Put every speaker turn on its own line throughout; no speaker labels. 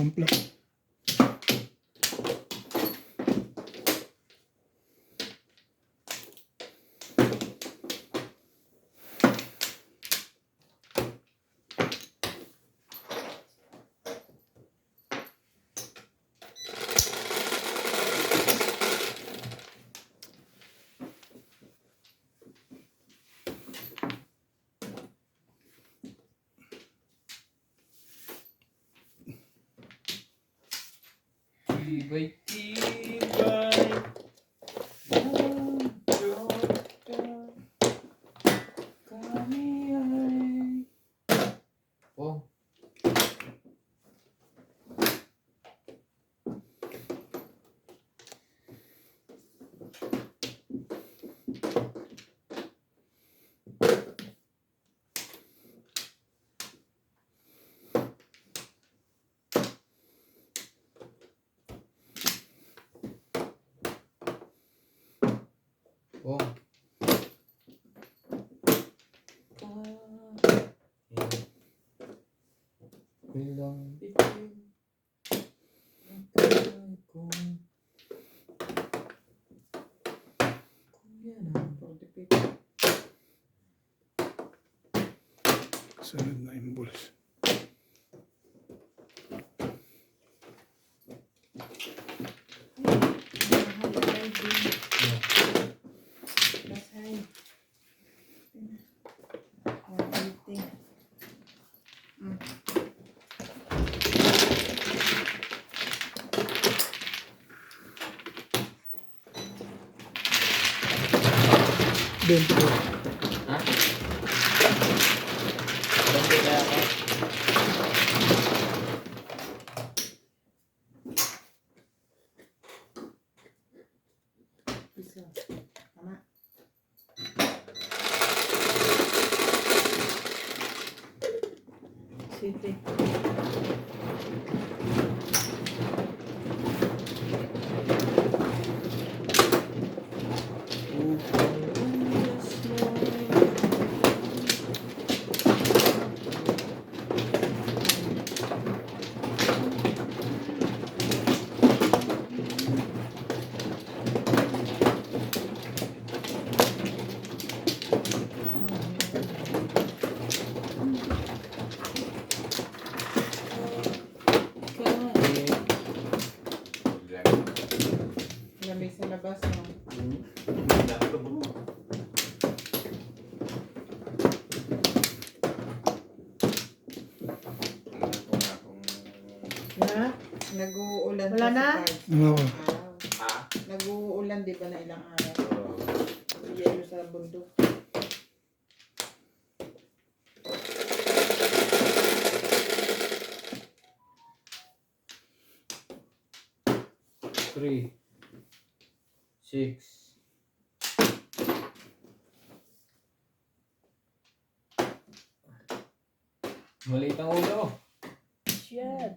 timpla.
Tibay-tibay ng Jordan, kami ay... Oh. Oh. Bilang bitin ang kamay kung yan ang pagtipid.
Sunod na impulse. Dentro.
Ha? Dentro kaya ako?
Isa. Tama. City. Lamig sa labas, no? Na? Nag-uulan
Wala
pa
na?
sa Pags.
Oo.
Araw. Nag-uulan, di ba, na ilang araw? Yelo sa bundok.
Three. 6. Maliit ang ulo.
Shit.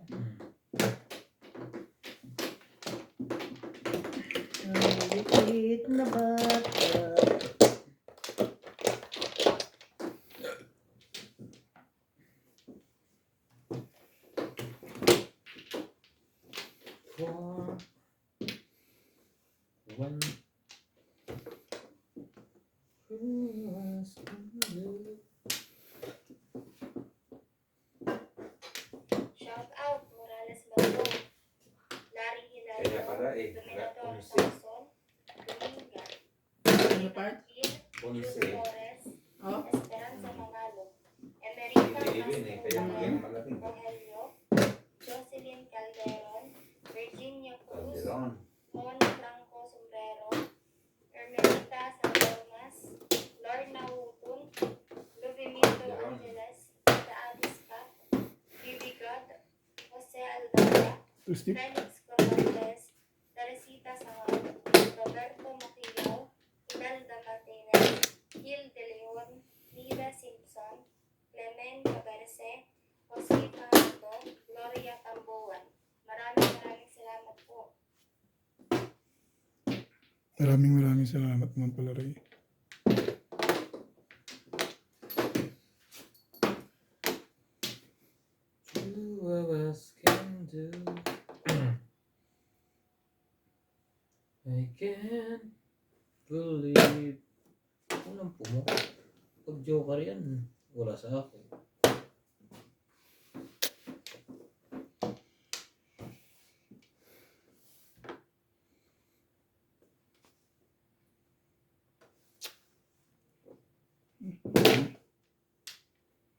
Liit na bata.
Four. One.
Shout out Morales Bato, Larry
Kaya pala
Hilario,
eh,
Dominador
alas 11.
Samson, Dominga,
Ano part?
Kid, Jules
11.
Torres,
Oh?
Esperanza Mangalo, Emerita
Ibig-ibig eh, kaya
Castro
yan malaki.
Rogelio, Jocelyn Calderon, Virginia Cruz,
Calderon.
Mon Franco Sombrero, Ermelita San Tomas, Lorna Hutun, Luvimindo
Calderon.
Angeles, The Addis Cup, Bibi God, Jose Aldara,
Tusti.
Felix Cortez, Teresita Sangal, Roberto Maquiao, Imelda Martinez, Gil De Leon, Nida Simpson, Clemen Caberce, Jose Panto, Gloria Tambuan. Maraming salamat po.
Maraming salamat naman pala, Ray.
Two of us can do can't believe. Unang pumuka. Pag joker yan, wala sa akin.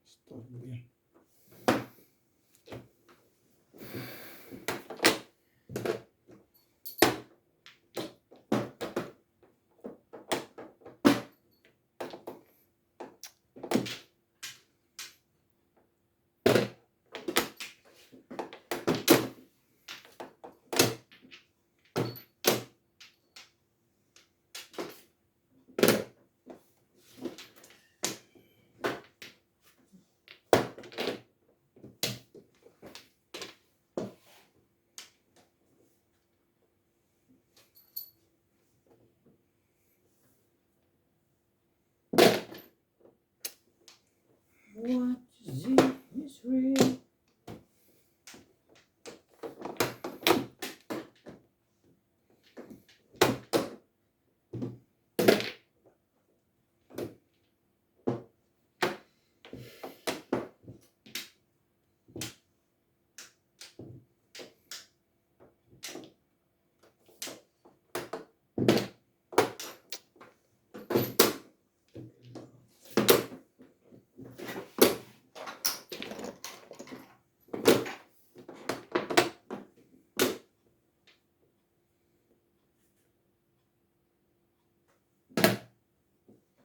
Stop yan.
What is it is real?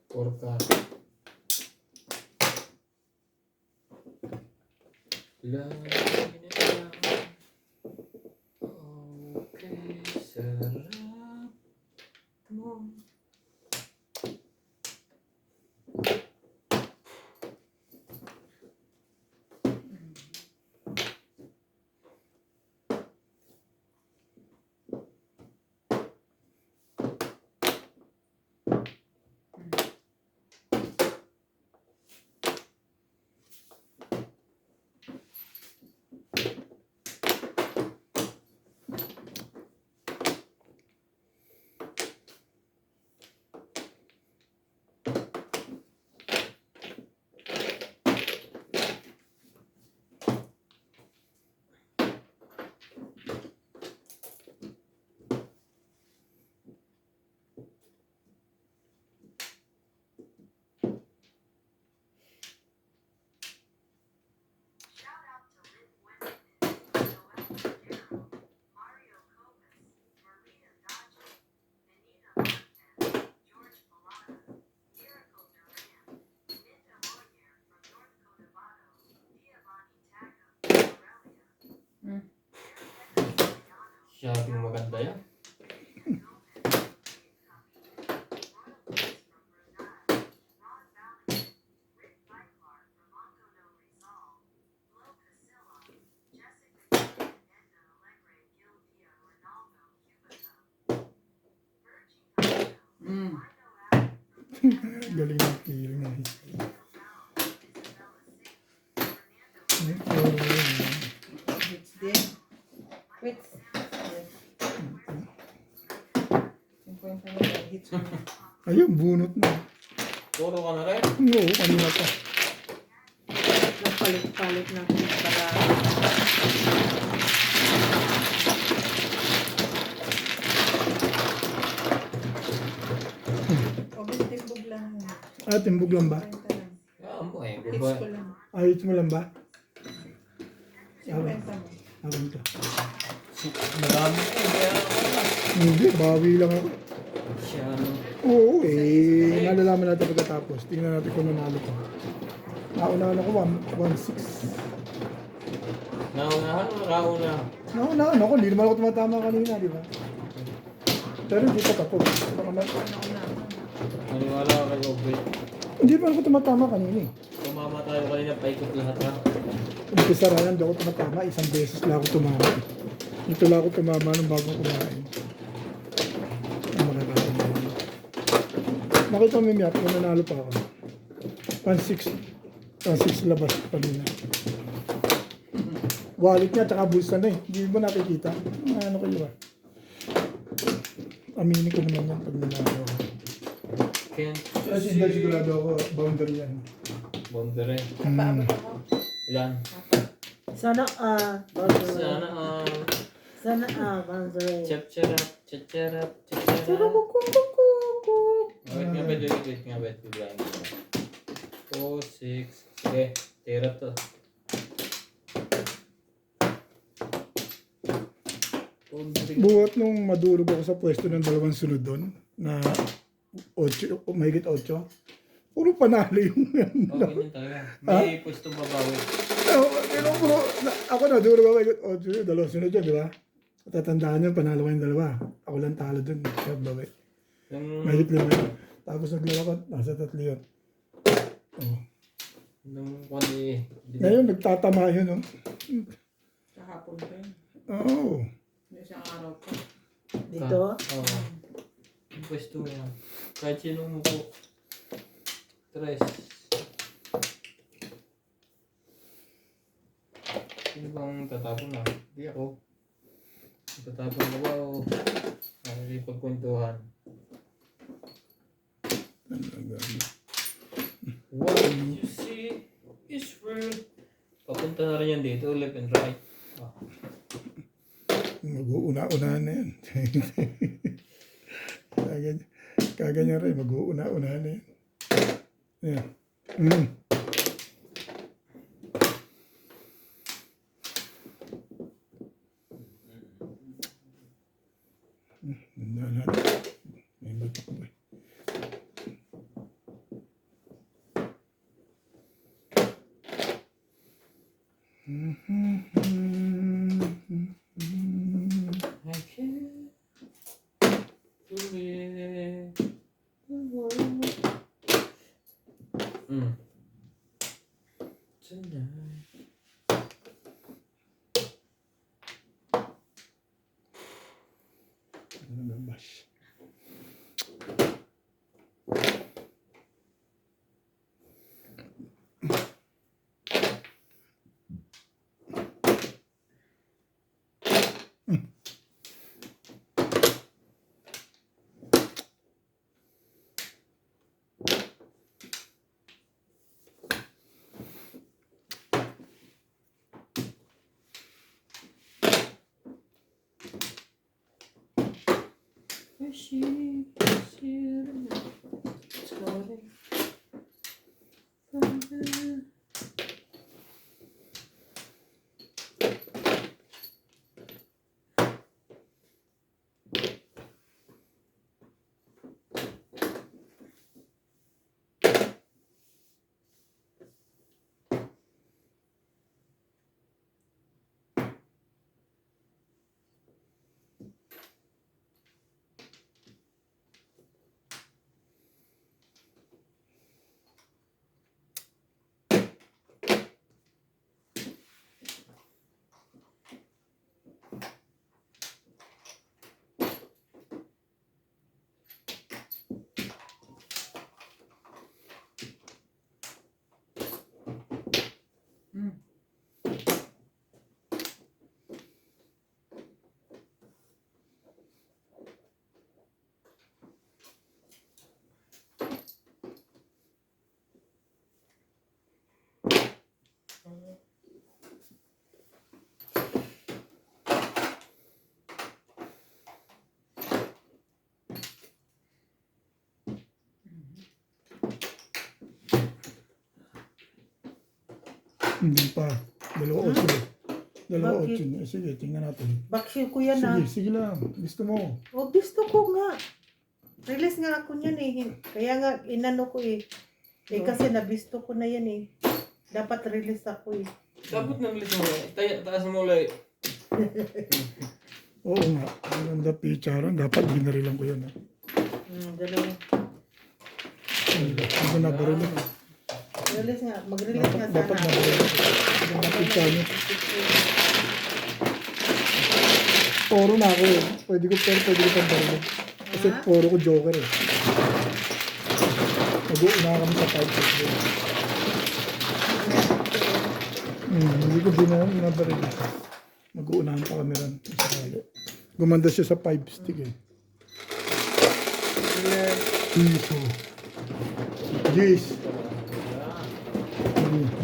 Porka. Lagi na lang. Okay, sarap mo. Shopping maganda yan.
Galing ng feeling ng history.
Hits din. Wait. 50 na lang. Hits mo.
Ayun, bunot na.
Puro ka na rin.
Oo, kanina pa.
Nagpalit-palit ng hits para timbog lang.
Ah, timbog lang ba?
50 lang.
Kaya mo eh.
Hits ko lang.
Ayos mo lang ba?
50 mo.
Awan ka.
Marami ko. Kaya
Hindi, bawi lang ako.
siya.
Oo, nalalaman natin pagkatapos. Tingnan natin kung nanalo ko. Nauna ko 1-6.
Naunahan o nakauna?
Nauna ako, hindi naman ako tumatama kanina, di ba? Pero hindi pa tapos. Baka
Maniwala ka kay Obet.
Hindi pa ako tumatama kanina eh.
Tumama tayo kanina, paikot lahat ha.
Umpisa rin, hindi ako tumatama. Isang beses lang ako tumama. Ito lang ako tumama nung bago kumain. Ang makakataon na yun. Nakita mo yung map, kung nanalo pa ako. 1-6 labas kanina. Wallet niya, tsaka bulsa na eh. Hindi ba nakikita? Ano kayo ba? Aminin ko naman yan pag nanalo ako.
Can't
Kasi hindi sigurado ako, boundary yan.
Boundary.
Paabot ako.
Ilan?
Sana boundary.
Sana
Sana boundary.
chap-charap, chap-charap,
Sana
chap-charap.
kukukukuku.
Wait nga, wait nga, biglayin ko. 4, 6. Sige, tira to.
Buhat nung madurog ako sa pwesto ng dalawang sunod doon, na 8, mahigit 8, puro panalo yung
Oh, ganyan talaga. May pwestong babawi.
Pero bro, ako na, durog ako mahigit 8, yung dalawang sunod yun, di ba? Tatandaan nyo, panalo ko yung dalawa. Ako lang talo dun, kaya bawi.
Yung,
Mahigit 5 yun. Tapos naglawa ko, nasa 3 yun. Oh.
nung kung
Ngayon, nagtatama yun, no?
Kahapon pa yun.
Oo.
Yung isang araw pa.
Dito?
Oo. Yung pwesto yan. Kahit sinong muko. 3. Sino bang tatapon na? Hindi ako. Tatapon ko ba o nakikipagkwentuhan? What you see is real. Papunta na rin yan dito, left and right. Ah.
Mag-uuna-unahan na yan. Kaganyan rin, mag-uuna-unahan na yan. Yan. May batok ba?
I can't believe tonight.
Nalabas. Hindi pa. 2-8. 2-8.
Bakit?
Sige, tingnan natin.
Baksil ko yan
Sige, sige lang. Gusto mo.
Oh, gusto ko nga. Release nga ako niyan eh. Kaya nga, inano ko eh. Eh kasi nabisto ko na yan eh. Dapat release ako eh.
Dapat nabilis mo ulit. Taas mo ulit.
Oo nga. Ang ganda picture. Dapat binarilan ko yun.
Dalawa.
Ang ganda barilan.
Release nga. Mag-release nga
Dapat
sana.
nabarilan. Ang ganda picture niya. Poro na ako eh. Pwede ko pang barilan. Kasi poro ko joker eh. Mag-uuna kami sa 5-6. Hindi ko binabaril. Mag-uunahan pa kami rin. Gumanda siya sa 5 stick eh. Dito. Yes.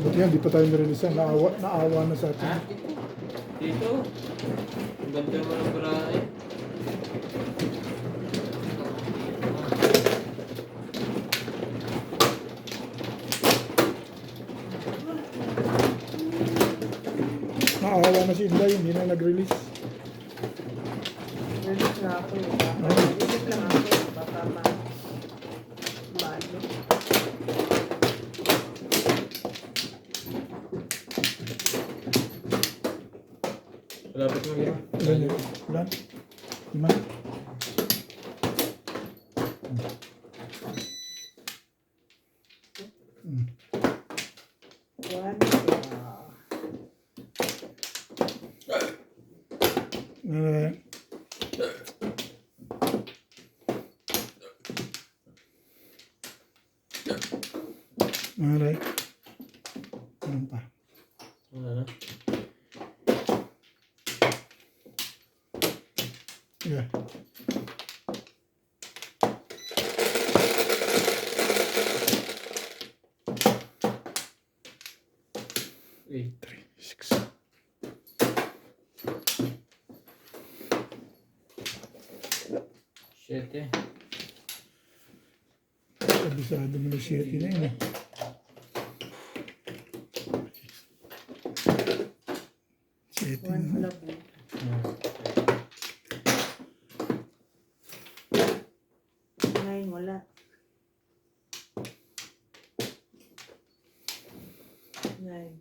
Buti yan, di pa tayo nirelease. Naawa na sa
Ha?
atin.
Dito. Ang ganda mo ng barahe.
Naawa na si Inday, hindi na nag-release.
Release na ako eh.
Ah.
Isip lang ako eh. Baka maano.
Malapit mo yun.
Ilan yun? Ilan? Lima?
One.
Alright. Alright. Ano pa?
Wala na.
Yeah.
Uy.
3, 6.
Siyete.
Kabisado mo na 7 na yun eh. Siyete
One
na.
love. Ngayon wala. Nine.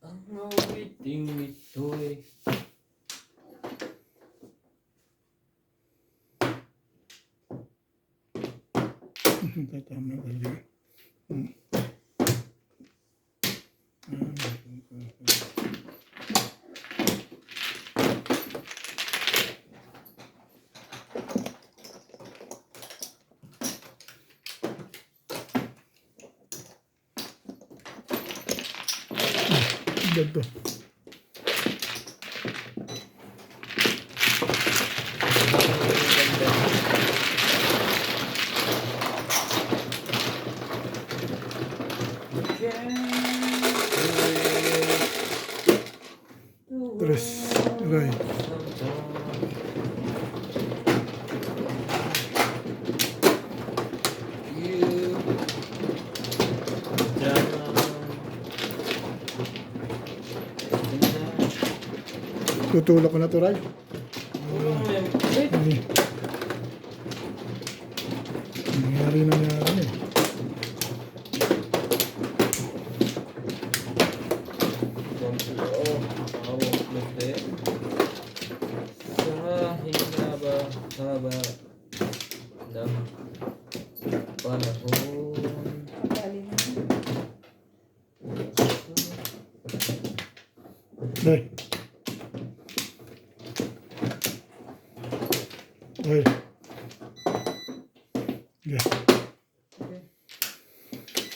Ang awiting ito'y
Tama talaga. Ganito. Tres. Okay. Tutulak ko na to, Ray. Ano eh. Nangyari na eh.
Haba ng panahon.
Pagaling na.
Okay. Yeah.
Okay.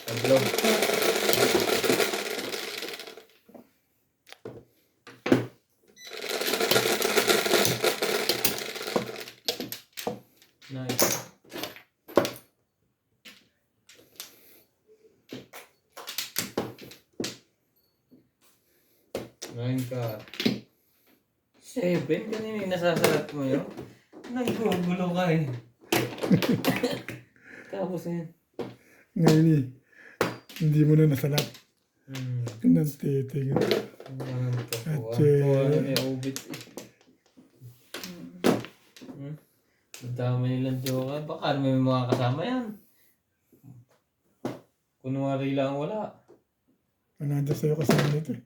Tatlo. Nice. Ngayon ka. 7? Kanina yung nasasalat mo yun? Naggugulo ka eh. Tapos yan.
Ngayon eh, hindi mo na nasalat.
Hmm.
Nagtitig. Atche.
Ano may obit eh. Ang dami nilang joke. Baka may mga kasama yan. Kunwari lang wala.
Nandiyan sa'yo kasama nito eh.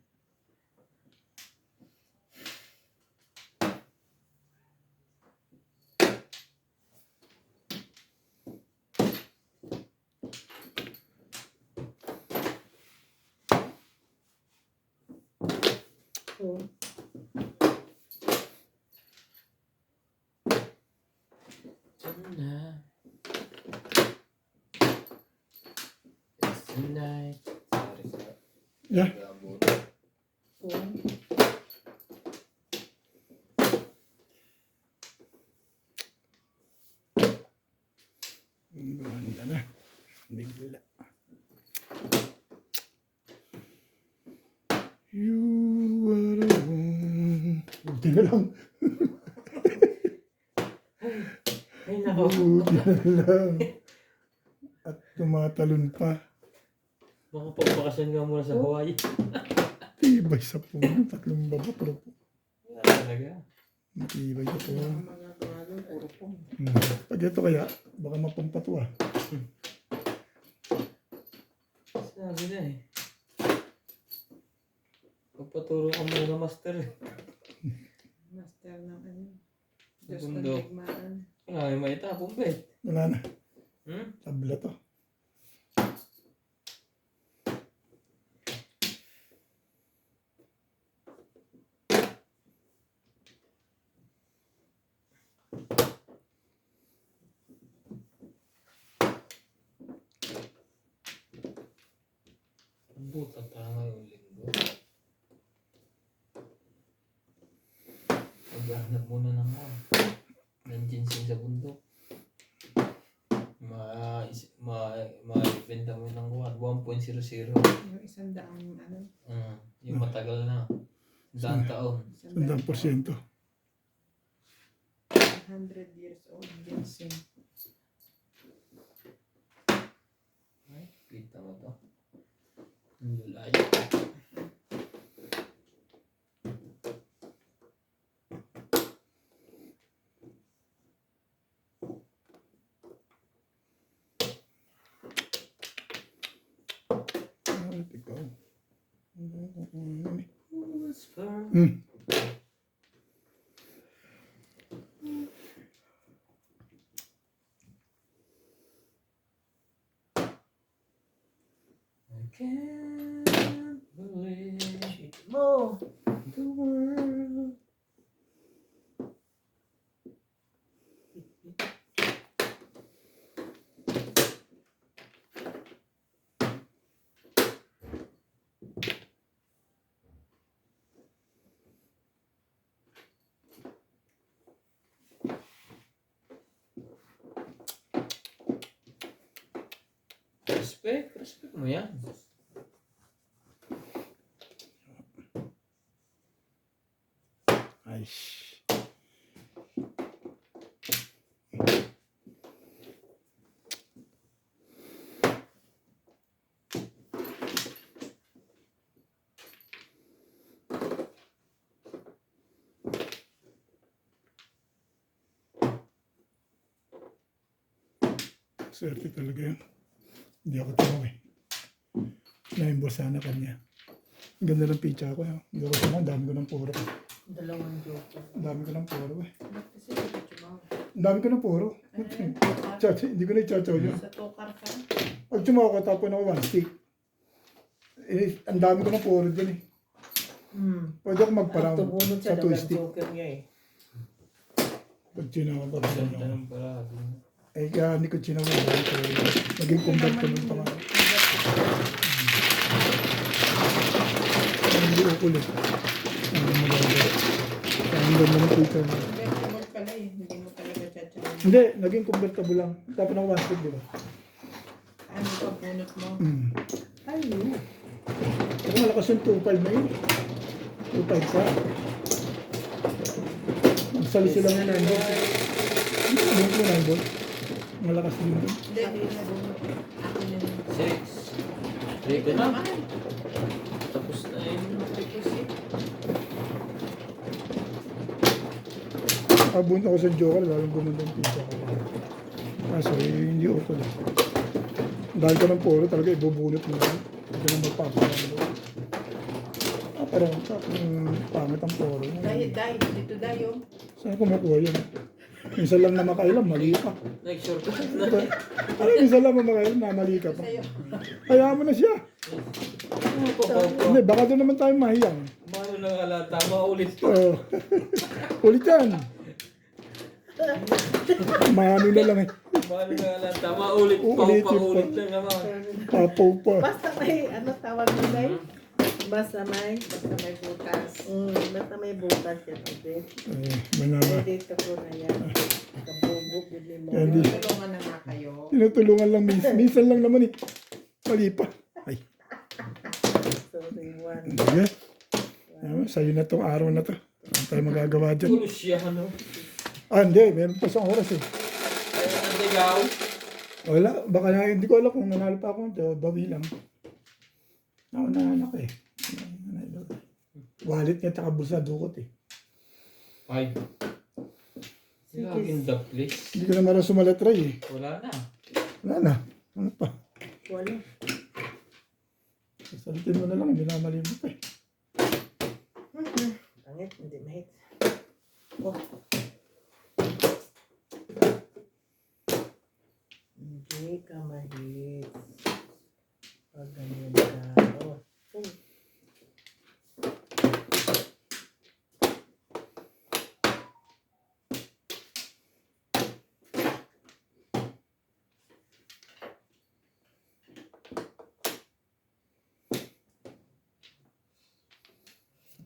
So,
Tonight. It's tonight. Sorry, sir.
Yeah.
phone.
Ganda na. Bigla. You are the one. Buti na lang.
Ay, nako.
Buti na lang. At tumatalon pa.
Baka pagbakasyon nga muna sa Hawaii.
Tibay sa puno. Tatlong babatro po.
Wala talaga.
Matibay ka po.
Ang mga gawa doon, puro pong.
Pag ito kaya, baka mapampa to ah.
Sabi na eh. Pagpaturo ka muna, master eh.
Master ng ano. Diyos ng
Bundok.
digmaan.
Wala may maitapong ba eh.
Wala na.
Hmm?
Tabla to.
Ang buta tayo ngayong linggo. Maghahanap muna ng ng ginseng sa bundok. Ma-ibenta mo ng 1.00.
Yung 100 ano.
Yung matagal na. Daang taon.
100%.
100 years old ginseng.
Ay, kita mo to. Ang lulay.
Ikaw.
Whisper. I can't believe
Mo!
the world. Respect mo yan.
Ay. Swerte talaga yun. Hindi ako tumawi. Naimbos sana kanya. Ang ganda ng pizza ko. Hindi ako tumawi. Ang dami ko ng puro.
Dalawang joke.
Ang dami ko ng puro eh.
Ba't kasi ito chumaw?
Ang dami ko ng puro.
Ano yan?
Chacha, hindi ko na i-chachaw yun.
Sa tukar ka?
Pag tumawa ko, tapon ako one stick. Eh, ang dami ko ng puro dyan eh. Pwede ako magparang
Tumunod siya
sa two
daw
stick.
joker niya eh.
Kutsina ako pa
Ganda ng parati.
Eh, kaya ni Kutsina ko. Naging convertible pa nga. Hindi ko kulit. Ang maganda. Ang ganda ng picture mo.
Convertible pala eh. Hindi mo talaga chachan.
Hindi, naging convertible lang. Tapos ng 1 di ba?
Ano pa bunot mo?
Ayun.
Ako malakas yung 2.5 na yun. 2.5 pa. Sali sila ng 9 volts. Ano yung 9 volts? Malakas din doon.
Hindi, hindi na bunot. Ako na yun.
6. Ready na.
Naman.
Tapos na yun.
Abunta ako sa joker, lalong gumanda yung pizza ko. Kaso hindi ako lang. Dahil ka ng polo, talaga ibubunot mo lang. Hindi ka na magpapalang. Parang pangit ang polo.
Dahil, dito dayo.
Saan kumukuha yan? Minsan lang na makailam, mali ka.
Nag-short na.
Ano minsan lang makailam, mali ka pa.
Sa'yo.
Kaya mo na siya. Hindi, baka doon naman tayo mahiyang.
Mano na halata, maulit pa.
Oo. Ulit yan. Mano na lang eh.
Mano na halata, maulit pa.
Uulitin pa.
Paulit na naman.
Papaw pa.
Basta may, ano tawag nila eh? Basta may,
Basta may butas.
basta may butas yan. Okay?
Manama.
Dito ko na yan. Kabugok, hindi mo.
Yan, di.
Tulungan na nga kayo.
Tinutulungan lang minsan. Minsan lang naman eh. Mali pa. Ay.
Sorry, one.
Sige. Sa'yo na tong araw na to. Ano tayo magagawa dyan?
Pulo siya, ano?
Ah, hindi. Meron pa isang oras eh.
Ay, nandigaw.
Wala. Baka na, hindi ko alam kung nanalo pa ako. Bawi lang. Naunahan ako eh. Wallet niya taka bulsa dukot eh.
5. Laging the place.
Hindi ko na marang sumalatry eh.
Wala na.
Wala na. Ano pa?
Wala.
Salitin mo na lang. Hindi na mali mo pa eh.
Pangit, hindi mahit. Hindi ka mahit. Pag ganyan ka. Oh.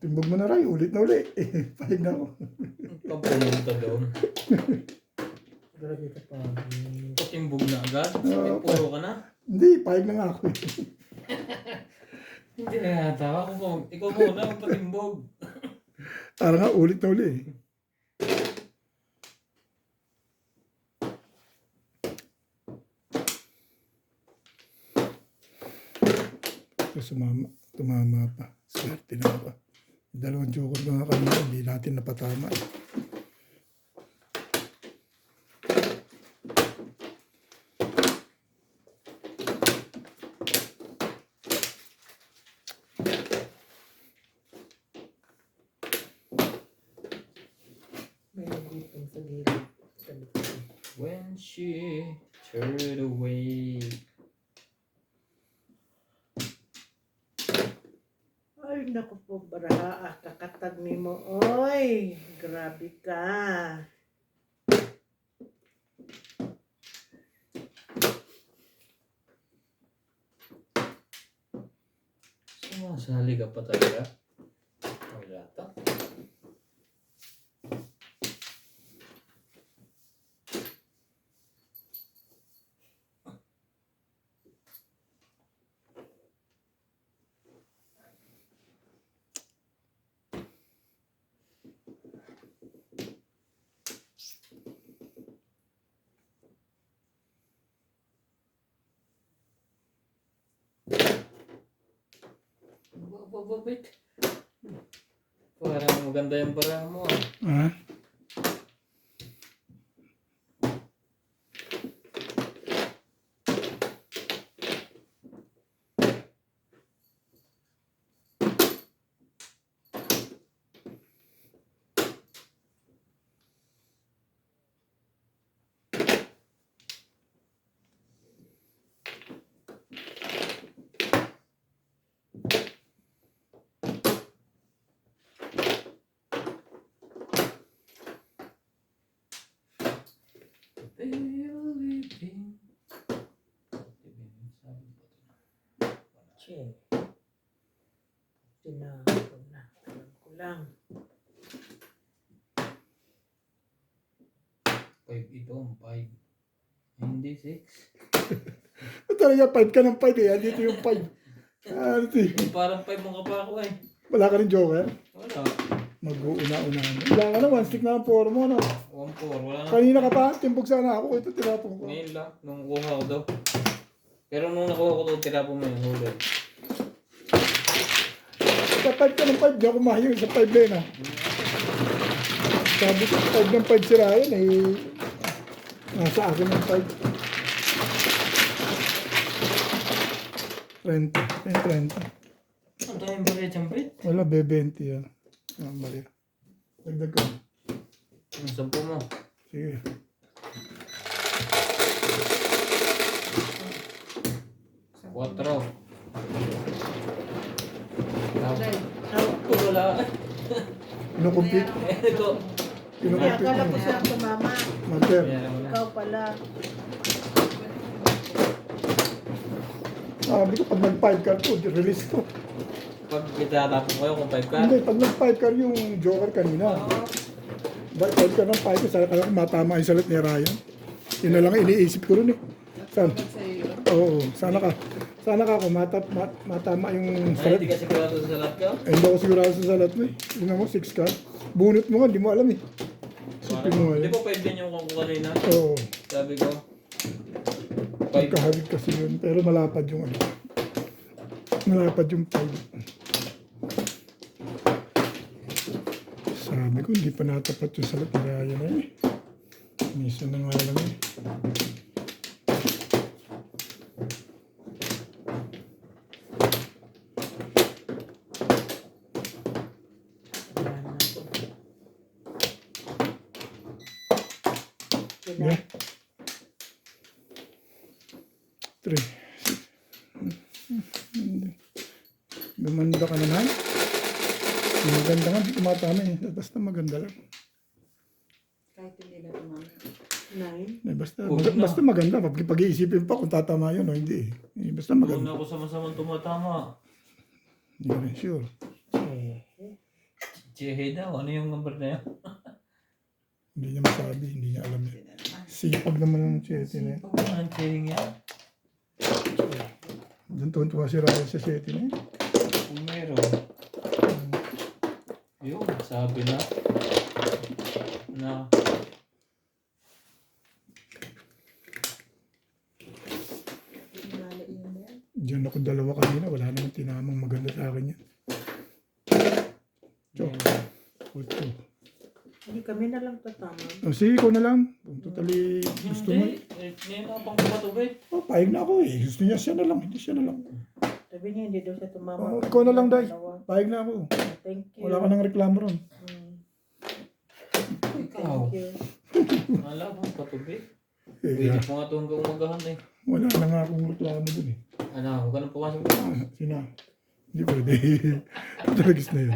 Timbog mo na rin. Ulit na ulit. Pahig na ako.
Pagpumunta doon.
Grabe ka pa.
Patimbog na agad. May puro ka na.
Hindi. Pahig na nga ako eh.
Hindi na yata. Ako po. Ikaw muna magpatimbog.
Parang nga ulit na ulit eh. Tumama pa. Swerte na ba? Dalawang joker na nga kanina, hindi natin napatama.
May nagitong sa gilid. Sa likod.
When she turned away.
Ay, naku po, baraha. Kakatag ni mo. Oy, grabe ka.
Sumasali ka pa talaga. Wala ta. Wait. Parang maganda yung parang mo.
Ha?
Living. Sabi ko ito.
Che. Tinapon na. Alam ko lang.
5 ito, 5. Hindi 6.
Talaga 5 ka ng 5 eh. Dito yung 5. Ano ito eh.
Parang 5 mga pa ako eh.
Wala ka rin joker?
Wala.
Mag-uuna-una. Wala ka na, 1 stick na ang 4 mo, no?
1-4. Wala na.
Kanina ka pa, timbog sana ako. Ito tinapon ko.
Ngayon lang, nung kuha ko daw. Pero nung nakuha ko daw, tirapo mo yung huli.
Sa 5 ka ng 5, di ako mahayang sa 5 din ah. Sabi ko, 5 ng 5 si Ryan eh. Nasa akin ng 5. 30. Ay, 30.
Ang daming bari dyan, Brett.
Wala, B20 yan. Ah, mali. Dagdag ko.
Ang 10 mo.
Sige.
Quattro.
Dahil,
Wala.
Kinukumpit.
Ito.
Hindi,
Kinukumpit
akala
mo.
ko siya tumama.
Master.
Yan mo na.
Ikaw pala.
Sabi ko, pag nag-5 car ko, release ko.
Pag itatapon ko yun kung 5 ka.
Hindi, pag nag-5 car yung joker kanina. Dahil 5 car ng 5 ko, sana kaya matama yung salat ni Ryan. Yun na lang iniisip ko rin eh. Sana,
sa'yo yun.
oo, sana ka ako matama yung
Ay,
salat.
hindi ka sigurado sa salat ka?
Eh, hindi ako sigurado sa salat mo eh. Yun mo, 6 car. Bunot mo nga, di mo alam eh. Sipin mo
Di
nga
ba 5 din yung kung kanina?
Oo,
Sabi ko. 5.
magkahabig kasi yun. Pero malapad yung ano. Malapad yung 5. Sabi ko, hindi pa natapat yung salat ni Ryan eh. Minsan na nga lang eh. Yeah. 3. Gumanda ka naman. Maganda nga, di kumatama eh. Basta maganda lang.
Kahit hindi na tumama.
9.
Eh, basta,
Huwag na.
basta maganda. Pag-iisipin pa kung tatama yun o hindi. Eh, basta
Kung
maganda.
ako sama-samang tumatama.
Hindi ko rin sure.
Chehe daw. Ano yung number na yun?
Hindi niya masabi. Hindi niya alam eh. Sipag naman ng Chetty na yun.
Pag ang chehe niya.
Diyan tuwan-tuwa si Ryan sa Chetty na yun.
Kung meron. Yun, sabi na. Na.
Mali yun yan.
Diyan ako dalawa kanina. Wala namang tinamang maganda sa akin yan. Chok. Ocho.
Hindi kami na lang tatama.
O sige, ikaw na lang. Kung totally gusto mo.
Hindi. Ngayon ako pang kumatubig.
Oh, pahig na ako eh. Gusto niya siya na lang. Hindi siya na lang.
Sabi niya, hindi daw siya tumama.
Oh, ikaw na lang, Day.
Dalawa.
Pahig na ako.
Thank you.
Wala ka nang reklamo ron.
Ikaw.
Thank you.
Wala akong patubig.
Eh,
Pwede po nga ito hanggang umagahan eh.
wala na nga akong reklamo dun eh.
Ano, huwag ka nang pumasok dito.
Sina? Hindi pwede. Talagis na yun.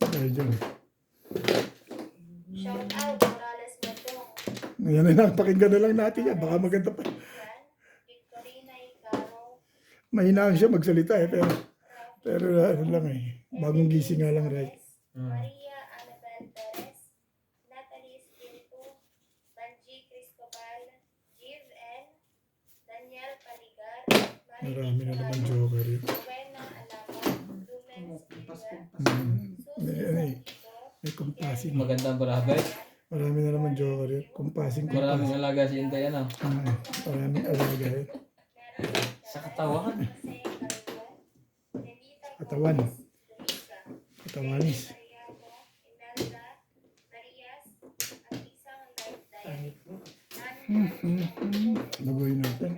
Kaya dyan.
Shout out Morales Madong.
Ngayon ay napakinggan na lang natin yan. Baka maganda pa.
Yan. Victorina Icaro.
Mahinaan siya magsalita eh. Pero ano lang eh. Bagong gising nga lang, right?
Maria Annabel Perez. Natalie Espiritu. Banji Cristobal. Jiv N. Daniel Paligar.
Marami na naman joker yun.
Buena Alaba. Lumen Silver.
May, ano eh. May kumpasing.
Magandang barabay.
Marami na naman joker yun. Kumpasing.
Maraming alaga si Intay ano.
Maraming alaga yun.
Sa katawan.
Jose Calvo. Nenita
Katawan.
Luisa.
Katawanis.
Mariano. Imelda. Marias. At isang life diet.
Bagoyin natin.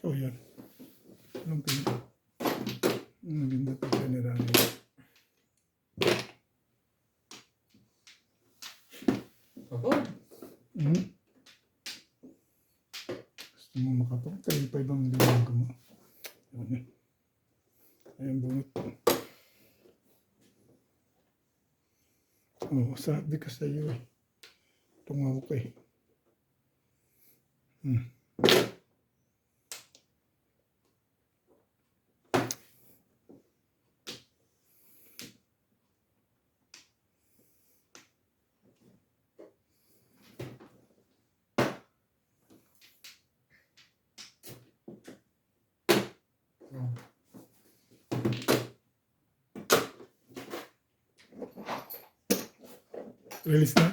Oh, yan. Anong pinto? Ang ganda pa siya ni Rani.
Ako.
Hmm? Gusto mo makapag 3-5 ang limang ko mo. Ayan. Ayan bunot. Oh, sabi ka sa iyo eh. Tungaw ka eh.
Oh.
Release na?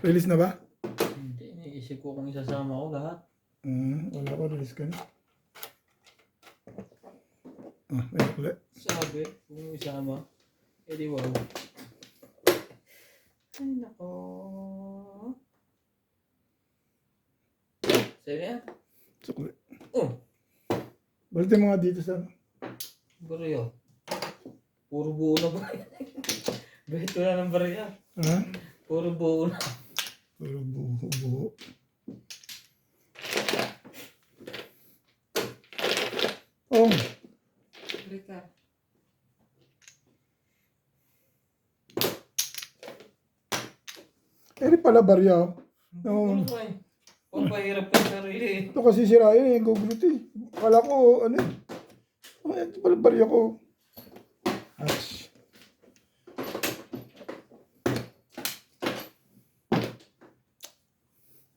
Release na ba?
Hindi, iniisip ko kung isasama ko lahat.
Wala ko, release ka na. Ah, may ulit.
Sabi, kung isama, edi wow.
Ay, nako.
Sa'yo na yan?
Sukli.
Oh,
Balitin mo nga dito sa ano.
barya. Puro buo na ba? Behit wala ng barya.
Ha?
Puro buo na.
Puro buho. Oh,
Rika.
eri pala barya. Oh.
Ano ba eh? Pampahirap ka sa sarili.
Ito kasi sirayan eh, guguluti. Kala ko, ano eh. Oh, ito pala barya ko. Ach.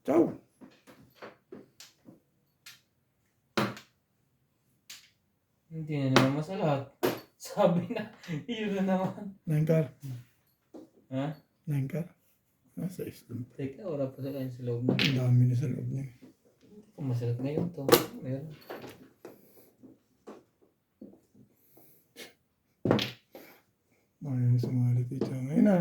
Ciao.
Hindi na naman masalat. Sabi na, yun na naman.
Nangkar.
Ha?
Nangkar. Nasa islam.
Teka, wala pa sila sa loob na.
Ang dami na sa loob niya.
Kung masalat ngayon to. Meron.
Ayaw sumali teacher. Ngayon na.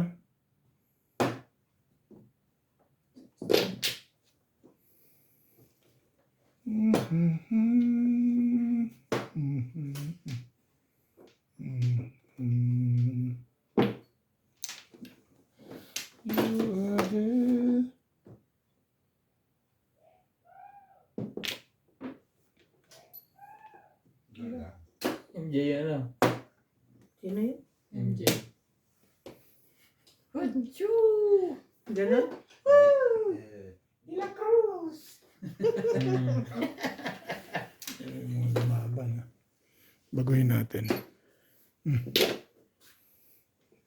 You are there.
MJ ano?
Sino yun?
MJ.
Ganon?
De La Cruz.
Mga lumaban. Baguhin natin.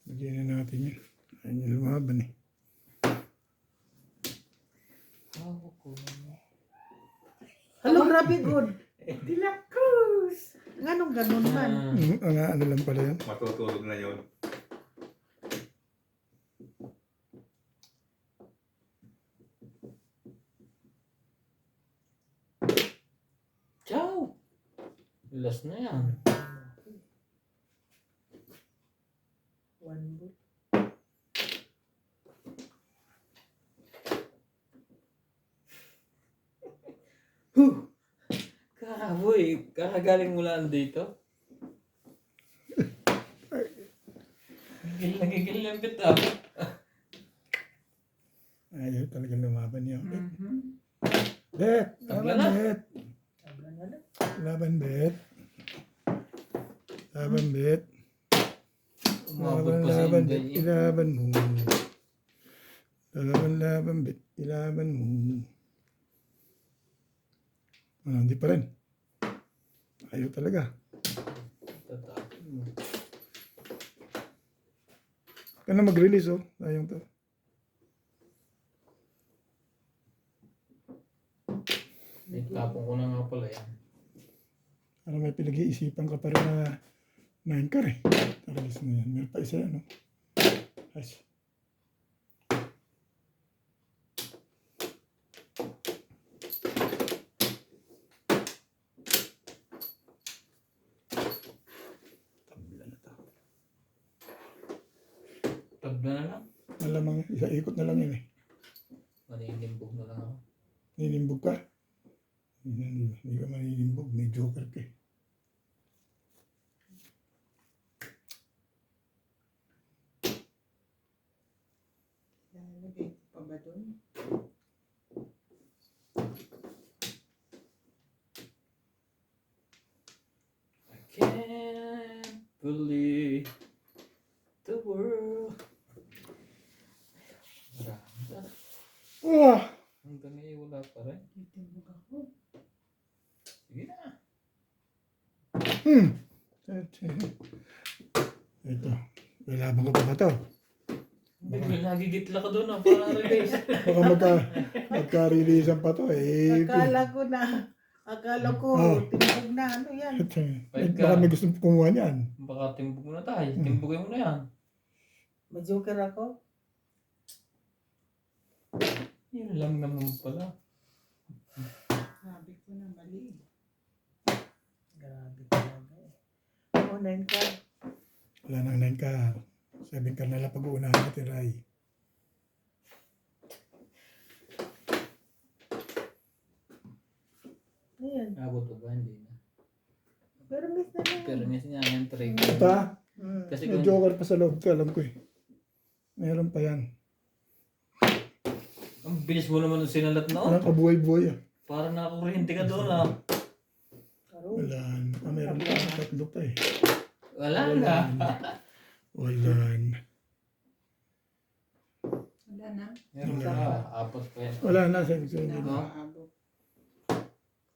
Lagyan na natin yun. Ayun yung lumaban eh.
Hello, grabe good.
De La Cruz.
Ganong ganon man.
Ano lang pala yan?
Matutulog na yun.
Ciao! Last na yan.
One book.
Kakaboy, kakagaling mo lang dito. Nagigil lang bitaw.
Ayaw talaga lumaban niya.
Mhm.
Bet!
Tabla
Laban
na.
bet!
Tabla na lang.
Laban bet! Laban bet!
Umabot
Laban
pa sa
laban
Inday.
bet! Ilaban mo! Laban laban bet! Ilaban mo! Ano, hindi pa rin. Ayaw talaga.
Tatapin mo.
Kaya na mag-release oh. Ayaw to.
Tapon ko na nga pala yan.
Parang may pinag-iisipan ka pa rin na 9 car eh. Release mo yan. Meron pa isa yan, no? Ay. Tabla na to.
Tabla na lang.
Malamang isa ikot na lang yun eh.
Maninimbog na lang ako.
Ninimbog ka. Hindi ka maninimbog. May joker ka eh.
Lalagay ko pa ba doon?
I can't believe the world. Marami na.
Ah!
Hanggang ngayon wala pa rin.
Titimbog ako.
Sige na.
Ito. Lalaban ko pa ba ito?
Hindi, nagigitla ka doon para release.
Baka magka-releasean pa ito eh.
Akala ko,
Oh.
timbog na. Ano yan?
Ito. Baka may gusto kumuha niyan.
Baka timbog mo na tayo. Timbogin mo na yan.
May joker ako?
Yun lang naman pala.
Sabi ko na mali.
Grabe talaga eh. Oo, 9 ka.
Wala nang 9 ka. 7 ka na lang pag-uunahan natin, Ray.
Ayan.
Abot ba ba? Hindi na.
Pero miss na lang.
Pero miss niya yung trick.
Ito ah.
Kasi
May
kung
joker pa sa loob ko. Alam ko eh. Meron pa yan.
ang bilis mo naman ng sinalat na
Walang kabuhay-buhay ah.
para nakakuryente ka doon ah.
Wala na. Meron pa. Tatlo pa eh.
Wala na.
Wala na.
Wala na.
Meron
Wala.
na. Apat pa yan.
Wala na. Sa gusto
Hindi
nyo.
na maabot.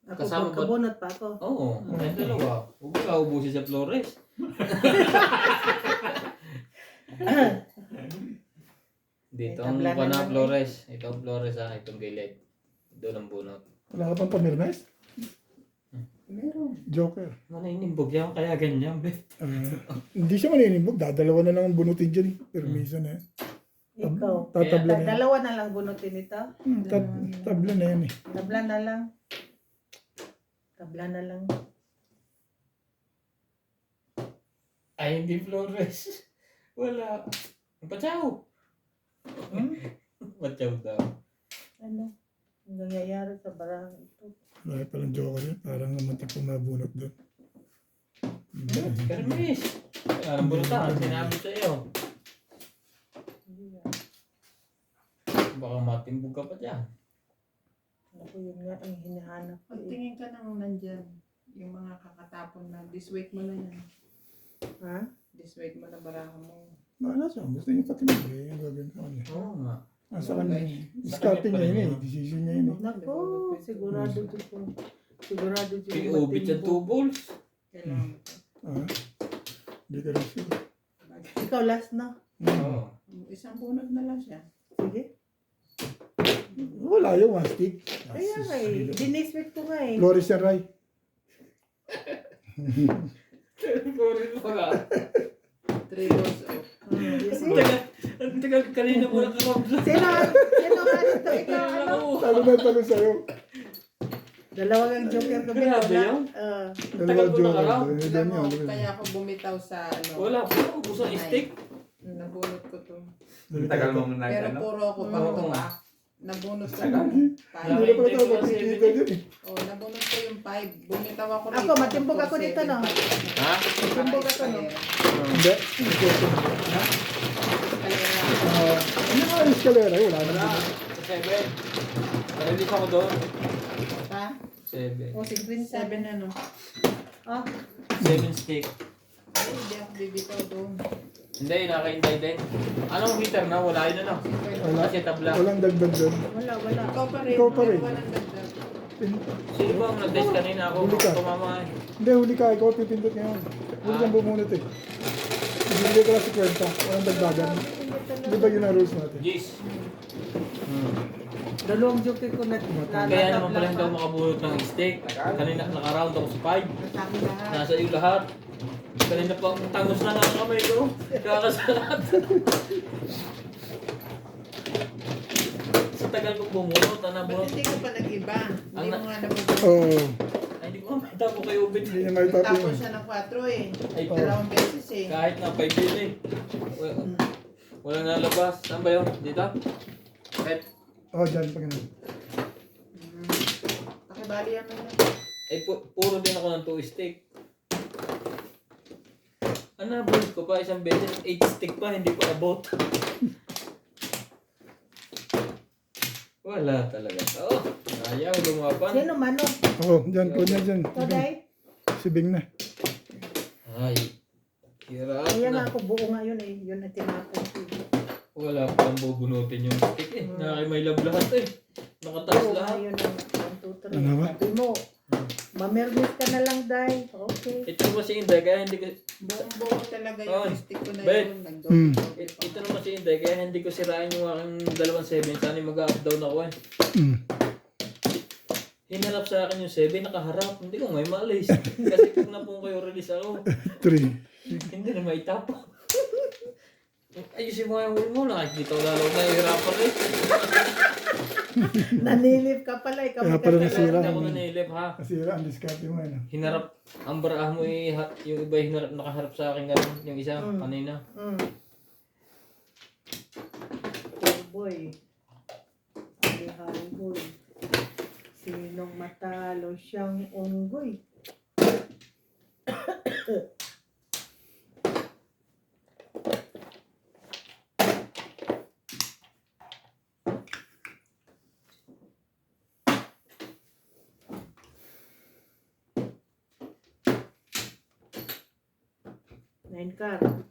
Ako,
Kasama ba-
kabunot pa ako.
Oo. May dalawa. Huwag ka ubusin sa Flores. Dito ang
May tabla na
pana
lang eh.
Flores. Ito ang Flores ah. Itong gilid. Doon ang bunot.
Wala ka pang pamirmes?
Meron.
Joker.
Maninimbog yan kaya ganyan be.
Hindi siya maninibog. Dadalawa na lang ang bunutin dyan eh. Permiso na yan.
Ikaw.
Tatabla na yan.
Dalawa na lang bunutin ito.
Tabla na yan eh.
Tabla na lang. Tabla na lang.
Ay hindi Flores. Wala. Pachaw. Pachaw daw.
Ano? Ang nangyayari sa barang ito.
Wala palang joker yun. Parang naman tayo mabunot doon.
Kermis. Anong bunutan? Sinabi sa iyo.
Hindi yan.
Baka matimbog ka pa dyan.
Ako yun nga ang hinahanap ko eh.
Pagtingin ka nang nandyan. Yung mga kakatapon na. Disweight mo na yan.
Ha?
Disweight mo na baraha mo.
Wala siya. Gusto niya patimig eh. Yung gagawin sa kanya.
Oo nga.
Nasa kanya eh. Discarte niya yun eh. Decision niya yun eh.
Naku, sigurado dito. Sigurado dito.
Kay Obit yan 2 balls.
Kailangan mo.
Ah. Hindi ka rin sure.
Ikaw last na.
Oo.
Isang bunot na lang siya.
Sige.
Wala yung one stick.
Kaya nga eh. Diniswit ko nga eh.
Flores yan, Ray.
Flores wala.
3 rolls off.
Ang tagal kanina mo nakaramdam.
Sino ka nito? Ikaw ano?
Talo na talo sa'yo.
Dalawang joker ko.
Grabe yun.
Dalawa
ko
joker.
nakaraw.
Alam mo, kaya ako bumitaw sa ano.
Wala pa. Ubus ang stick.
Nabunot ko to.
Tagal mo muna
Pero
ano?
puro ako pang
Oo.
tuwa. Nabunot ko
Tagal.
yung 5.
Hindi na pala tayo magkikita dyan eh.
Oh, nabunot ko yung 5. Bumitaw ako
Ako, matimbog ako dito, no?
Ha?
Matimbog ako, no?
Hindi. Ano nga yung escalera? Wala
Wala.
na.
Sa 7. Narilis ako doon.
Ha?
7.
O, 50.
7 ano?
Ah,
7 stick.
Ay, hindi ako bibitaw doon.
Hindi, nakahintay din. Anong heater na? Wala yun ano?
Wala.
Kasi tabla.
Walang dagdag doon.
wala.
Ikaw pa rin.
Ikaw pa rin.
Walang dagdag.
Sino ba ang nag-test kanina? Ako
Huli ka.
tumama eh.
Hindi, huli ka. Ikaw pipindot ngayon. Huli kang bumunot eh. Ibigay ko lang si Kwenta. Walang dagdagan. Di ba yun ang rules natin?
Jeez.
Dalawang joker ko na
Kaya naman pala hindi ako makabulot ng steak. Kanina naka-round ako sa 5.
Masami lahat.
Nasa iyo lahat. Kanina pa tangos na nga ang kamay ko. Kakasalat. Sa tagal kong bumunot,
Ba't
nabunot.
hindi ka pa nag-iba? Hindi
Ang-
mo nga nabunot.
Oo.
Ay, hindi ko makita po kay Ubit.
Hindi niya may papi
Tapos
yun.
siya ng 4 eh.
Ay,
Dalawang beses eh.
kahit na 5 din eh. Walang nalabas. Saan ba yun? Dito? Kahit
Oh, dyan. Pag ganun.
Bali ano lang.
Puro din ako ng 2 stick. Ano, bulit ko pa isang beses, 8 stick pa, hindi pa abot. Wala talaga. Oo, ayaw lumaban.
Sino mano?
Ako, dyan, kunya dyan.
Today?
Si Bing na.
Ay, hirap
Kaya nga
na.
ako buo nga yun eh. Yun ang tinapon ko.
Wala pa lang bubunutin yung stick eh. Nakakimay lahat eh. Nakataas
Buo nga
lahat.
yun ang 1, 2, 3.
Ano ba?
Sabi mo, mamermis ka na lang, Day. Okay.
Ito naman si Inday, kaya hindi ko...
Buong-buo talaga
Oh,
yung stick ko na
bet.
yun.
Hmm.
Ito naman si Inday, kaya hindi ko sirain yung aking 2.7. Sana mag-up down ako eh.
Mm.
Hinarap sa akin yung 7, nakaharap. Hindi ko may maalis. Kasi kung napong kayo release ako,
3.
hindi na maitap. Ayusin mo nga yung huli mo, nakikita ko lalo na hirapan eh.
Nanilip ka pala. Ikaw
Kaya pala nasira.
Hindi ako nanilip ha.
Nasira ang diskarte mo ano.
Hinarap, ang barahan mo eh, yung iba hinarap, nakaharap sa akin ganun. Yung isa, kanina.
Poor boy. Alihan boy. Sinong matalo siyang unggoy? Nine car.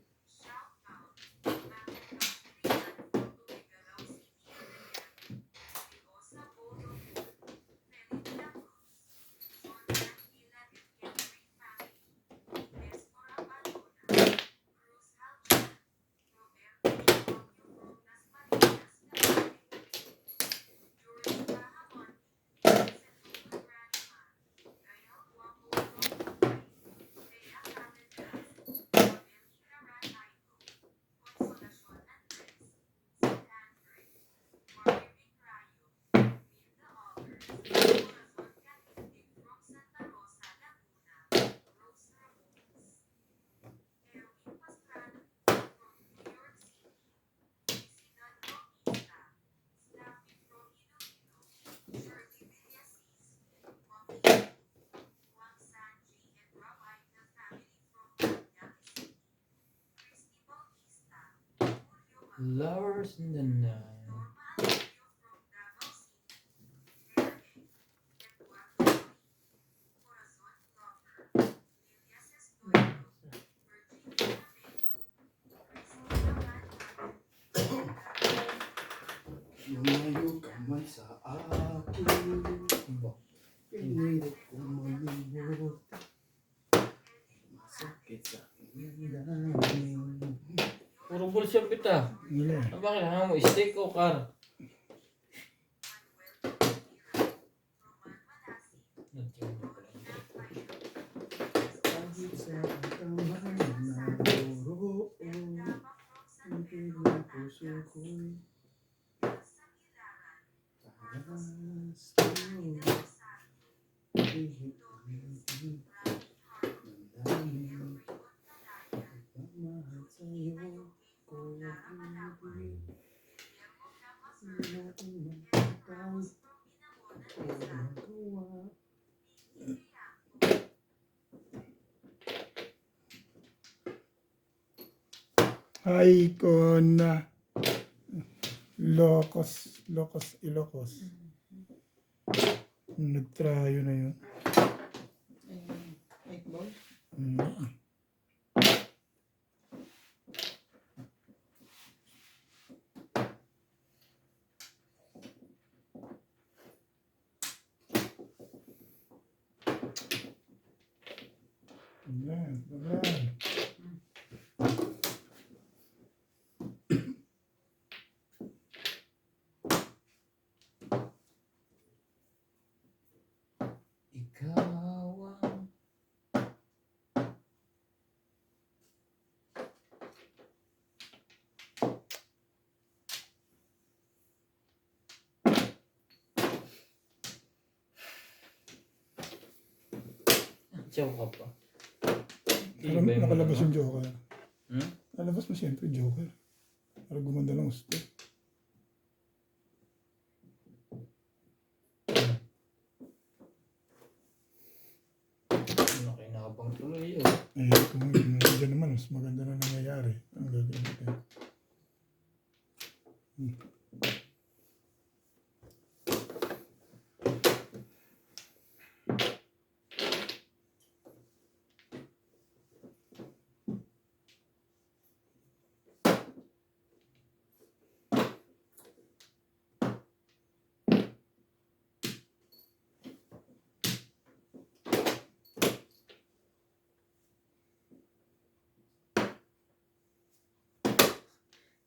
Flowers in the night.
Lumayo ka man sa akin. Pinilit ko malimot. Masakit sa damdamin.
Puro bullshit kita.
Wala.
Bakit hanga mo, steak o car?
Kahit sa katawan na buro. Hindi ng puso ko'y taras sa'yo. Ihip ang damdamin. Pagmamahal sa'yo ko hindi. Hindi natin magkakang o magawa.
Ay, na. Locos, Ilocos. Nagtrayo na yun.
8 balls.
Mm. Ayan, ayan.
Ikaw ang Joke ka pa. Iba yung
Nakalabas
ano.
yung Joker.
Hmm?
Nalabas mo siyempre yung Joker. Para gumanda ng gusto. mas maganda na nangyayari. Ang gagawin natin.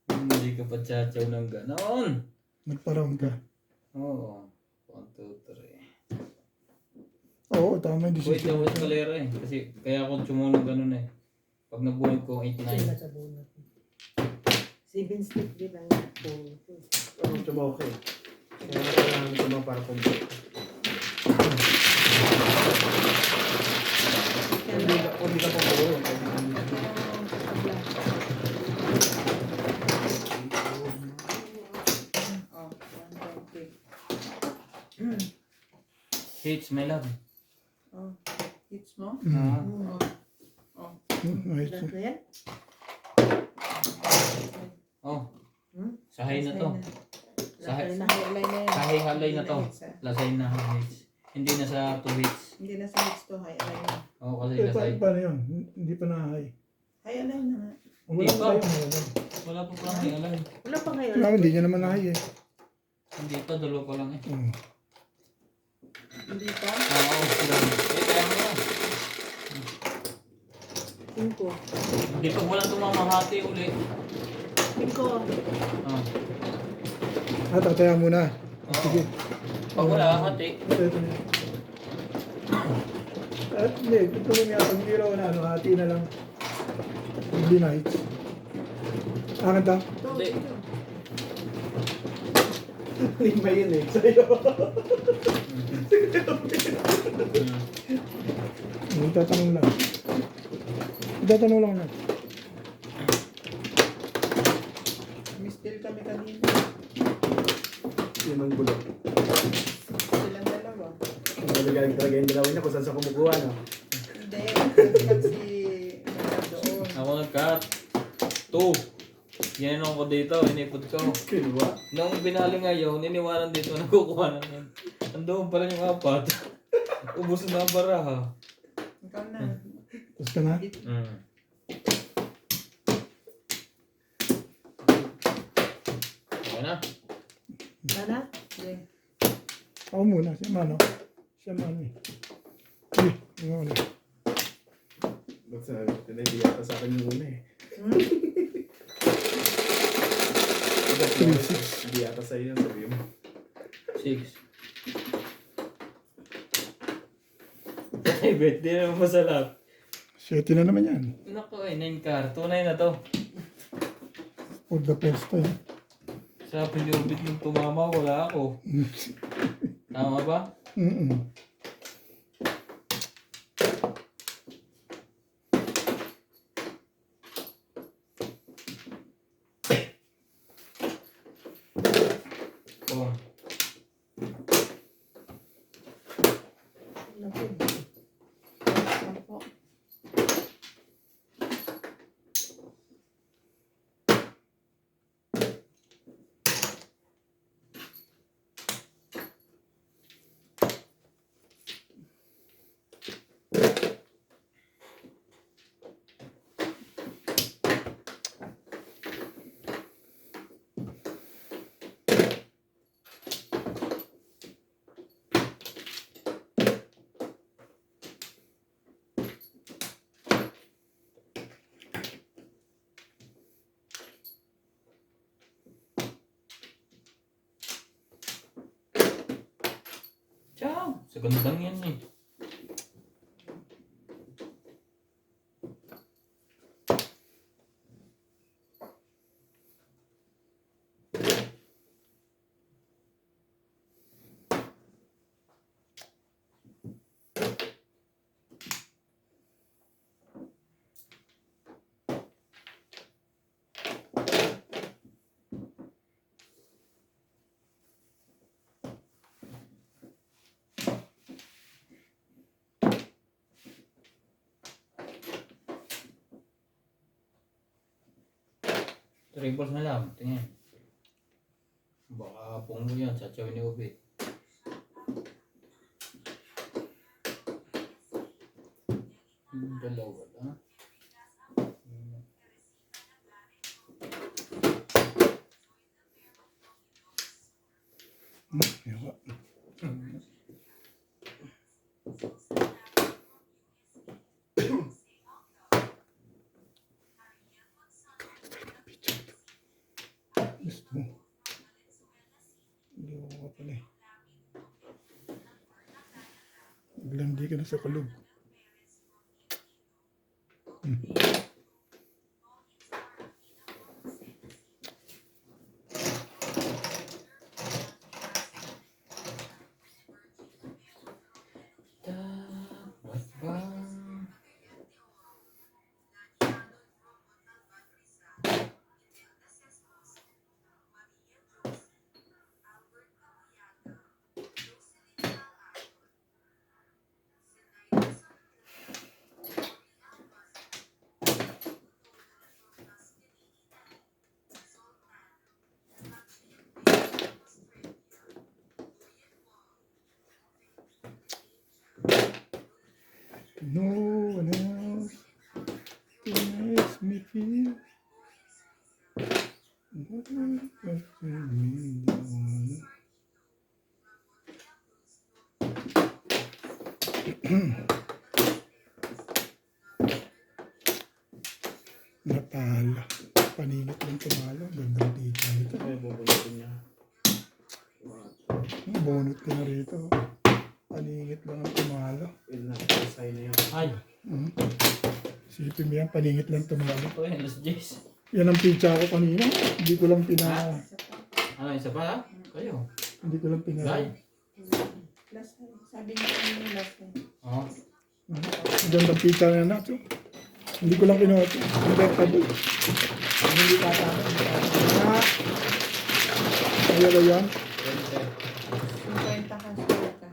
Hindi ka pa tsachaw ng ganon.
Nagpa-round ka.
Oo. 1, 2, 3.
Oo, tama yung
Wait,
decision.
dapat kalera eh. Kasi kaya ako sumunod ganun eh. Pag nabuhay ko 8, 9.
Nakabunot. 7 stick din ang pull.
Parang tumaw ka eh. Kaya kailangan tumaw para complete. Kung di ka pumaw,
Oh, 1, 2, 3.
Hits, my love.
Oh, hits mo?
Mm.
Oh,
Nice.
Lahat na yan?
Oh.
Hmm?
Sahay na to. Sahay,
na highlight na yan.
sahay halay na to.
Hits, ah.
Lasay na hits. Hindi na sa 2 hits.
Hindi na sa hits to, highlight na.
Oo, kasi
Eh,
lasay.
paano yun? Hindi pa na-high.
Highlight na nga.
Wala
Hindi
pa
pa.
tayong wala.
Wala pa pala may alay.
Wala pa ngayon.
Kaya hindi niya naman na-high eh.
Hindi pa, dalawa pa lang eh.
Hindi pa?
Oo, sila. Eh, kaya mo yan.
5.
Hindi pa wala tumamahati uli.
5.
Ah.
Tataya muna.
Oo.
Sige.
Pag wala, hati.
Ito na. At hindi, ito mo nga. Pag hindi raw na, hati na lang. Hindi na hits. Akin ta?
Hindi.
lima yun eh. Sa'yo.
Itatanong lang. Itatanong lang na.
Mistil kami kanina.
Limang bulok.
Silang dalawa.
Magaling talaga yung dalawa niya kung saan sa kumukuha, no?
Hindi, nagkat si doon.
Ako nag-cut. 2. Ginanong ko dito, inipot ko.
Kinuha.
Nung binali ngayon, iniwanan dito, nakukuha na yan. Andoon pala yung 4. Ubus na ang baraha.
Ikaw na.
Tapos ka na?
Okay na.
Nana?
Sige.
Ako muna. Siya mano. Siya mano eh. Sige. Ano na.
Ba't sa hindi yata sa akin yung una eh.
Hmm?
Ba't
3-6.
hindi yata sa iyo, sabi mo.
6. Ay, bet, di naman masarap.
7 na naman yan.
Naku eh, 9 car. Tunay na to.
For the first time.
Sa piniorbit ng tumama, wala ako. Tama ba?
Mm-mm.
Oh.
Sampo.
Ciao! Sa gandang yan eh. balls na lang. Tingin. Baka punggo yan. Satsawin ni Ubi. Dalawa na.
Yawa. Gusto mo. Hindi ko pala eh. Biglang di ka na sa kalog.
Dapat ba?
No one else makes me feel what I really want. Natalo. Paninit lang tumalo. Gandang dito nito.
Ay, bubunutin niya.
Bonot ko na rito. Paningit lang ang tumalo.
Yun na, sign na yun.
Ay!
Sipin mo yan, paningit lang tumalo.
Ito eh, Los Jays.
Yan ang pizza ko kanina. Hindi ko lang
Ano, isa pa ha? Kayo.
Hindi ko lang
Guy.
Last time. Sabi niya kanina last time.
Oo.
Gandang pizza na natin. Hindi ko lang kinuha. Convertible. Hindi tatama. Ayala yan.
50 ka siya ka.